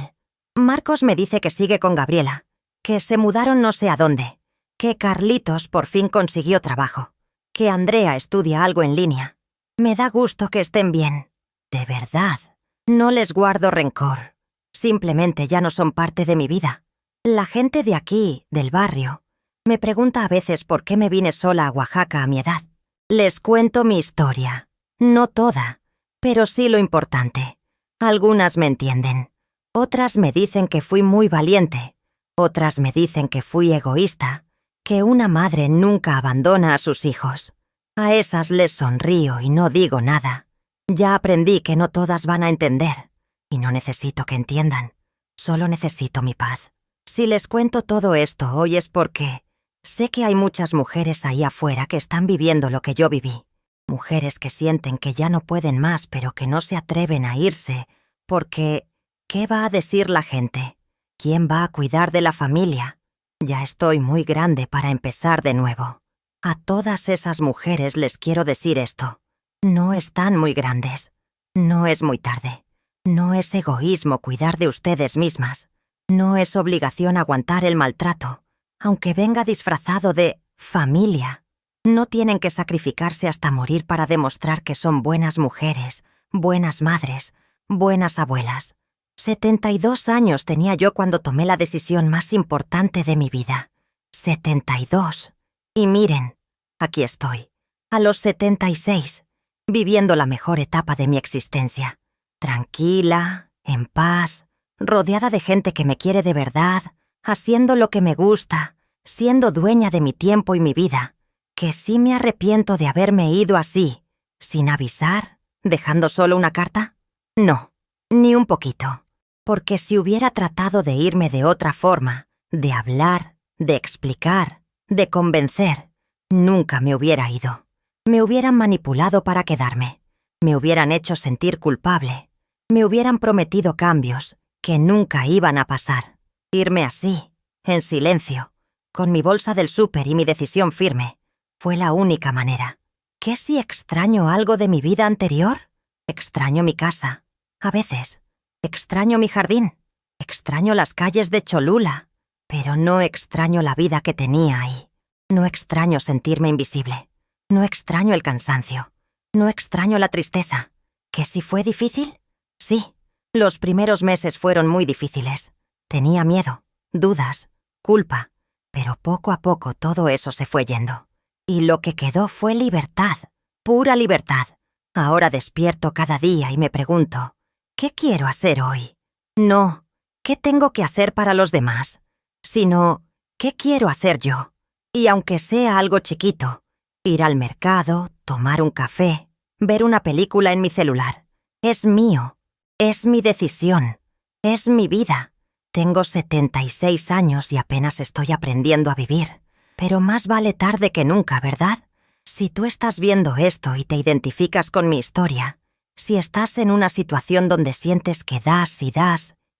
Marcos me dice que sigue con Gabriela, que se mudaron no sé a dónde, que Carlitos por fin consiguió trabajo, que Andrea estudia algo en línea. Me da gusto que estén bien. De verdad, no les guardo rencor. Simplemente ya no son parte de mi vida. La gente de aquí, del barrio, me pregunta a veces por qué me vine sola a Oaxaca a mi edad. Les cuento mi historia. No toda, pero sí lo importante. Algunas me entienden. Otras me dicen que fui muy valiente. Otras me dicen que fui egoísta, que una madre nunca abandona a sus hijos. A esas les sonrío y no digo nada. Ya aprendí que no todas van a entender. Y no necesito que entiendan. Solo necesito mi paz. Si les cuento todo esto hoy es porque sé que hay muchas mujeres ahí afuera que están viviendo lo que yo viví. Mujeres que sienten que ya no pueden más, pero que no se atreven a irse, porque ¿qué va a decir la gente? ¿Quién va a cuidar de la familia? Ya estoy muy grande para empezar de nuevo. A todas esas mujeres les quiero decir esto. No están muy grandes. No es muy tarde. No es egoísmo cuidar de ustedes mismas. No es obligación aguantar el maltrato, aunque venga disfrazado de familia. No tienen que sacrificarse hasta morir para demostrar que son buenas mujeres, buenas madres, buenas abuelas. 72 años tenía yo cuando tomé la decisión más importante de mi vida. 72. Y miren, aquí estoy, a los 76, viviendo la mejor etapa de mi existencia. Tranquila, en paz, rodeada de gente que me quiere de verdad, haciendo lo que me gusta, siendo dueña de mi tiempo y mi vida. Que sí me arrepiento de haberme ido así, sin avisar, dejando solo una carta. No, ni un poquito. Porque si hubiera tratado de irme de otra forma, de hablar, de explicar, de convencer, nunca me hubiera ido. Me hubieran manipulado para quedarme. Me hubieran hecho sentir culpable. Me hubieran prometido cambios que nunca iban a pasar. Irme así, en silencio, con mi bolsa del súper y mi decisión firme, fue la única manera. ¿Qué si extraño algo de mi vida anterior? Extraño mi casa, a veces. Extraño mi jardín. Extraño las calles de Cholula. Pero no extraño la vida que tenía ahí. No extraño sentirme invisible. No extraño el cansancio. No extraño la tristeza. ¿Que si fue difícil? Sí, los primeros meses fueron muy difíciles. Tenía miedo, dudas, culpa. Pero poco a poco todo eso se fue yendo. Y lo que quedó fue libertad, pura libertad. Ahora despierto cada día y me pregunto, ¿qué quiero hacer hoy? No, ¿qué tengo que hacer para los demás? Sino, ¿qué quiero hacer yo? Y aunque sea algo chiquito, ir al mercado, tomar un café, ver una película en mi celular. Es mío, es mi decisión, es mi vida. Tengo 76 años y apenas estoy aprendiendo a vivir. Pero más vale tarde que nunca, ¿verdad? Si tú estás viendo esto y te identificas con mi historia, si estás en una situación donde sientes que das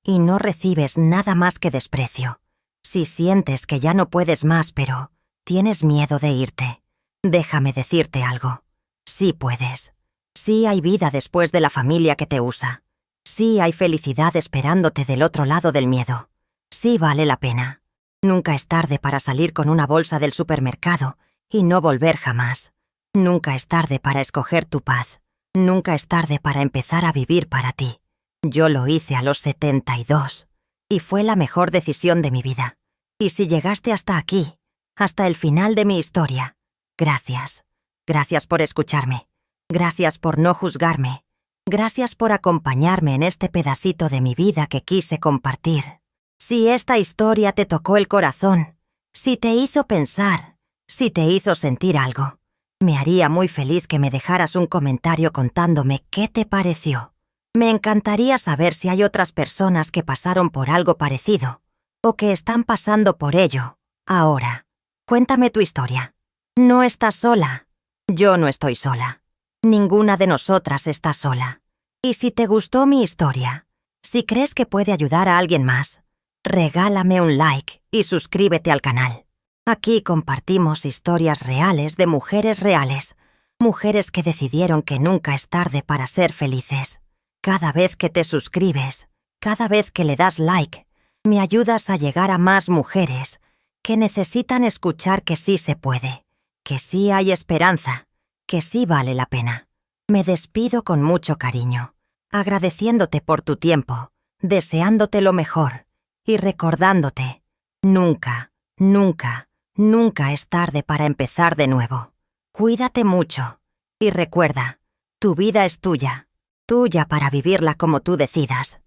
y no recibes nada más que desprecio, si sientes que ya no puedes más pero tienes miedo de irte, déjame decirte algo. Sí puedes. Sí hay vida después de la familia que te usa. Sí hay felicidad esperándote del otro lado del miedo. Sí vale la pena. Nunca es tarde para salir con una bolsa del supermercado y no volver jamás. Nunca es tarde para escoger tu paz. Nunca es tarde para empezar a vivir para ti. Yo lo hice a los 72 y fue la mejor decisión de mi vida. Y si llegaste hasta aquí, hasta el final de mi historia, gracias. Gracias por escucharme. Gracias por no juzgarme. Gracias por acompañarme en este pedacito de mi vida que quise compartir. Si esta historia te tocó el corazón, si te hizo pensar, si te hizo sentir algo, me haría muy feliz que me dejaras un comentario contándome qué te pareció. Me encantaría saber si hay otras personas que pasaron por algo parecido o que están pasando por ello ahora. Cuéntame tu historia. No estás sola. Yo no estoy sola. Ninguna de nosotras está sola. Y si te gustó mi historia, si crees que puede ayudar a alguien más, regálame un like y suscríbete al canal. Aquí compartimos historias reales de mujeres reales, mujeres que decidieron que nunca es tarde para ser felices. Cada vez que te suscribes, cada vez que le das like, me ayudas a llegar a más mujeres que necesitan escuchar que sí se puede, que sí hay esperanza, que sí vale la pena. Me despido con mucho cariño, agradeciéndote por tu tiempo, deseándote lo mejor y recordándote, nunca, nunca, nunca es tarde para empezar de nuevo. Cuídate mucho y recuerda, tu vida es tuya, tuya para vivirla como tú decidas.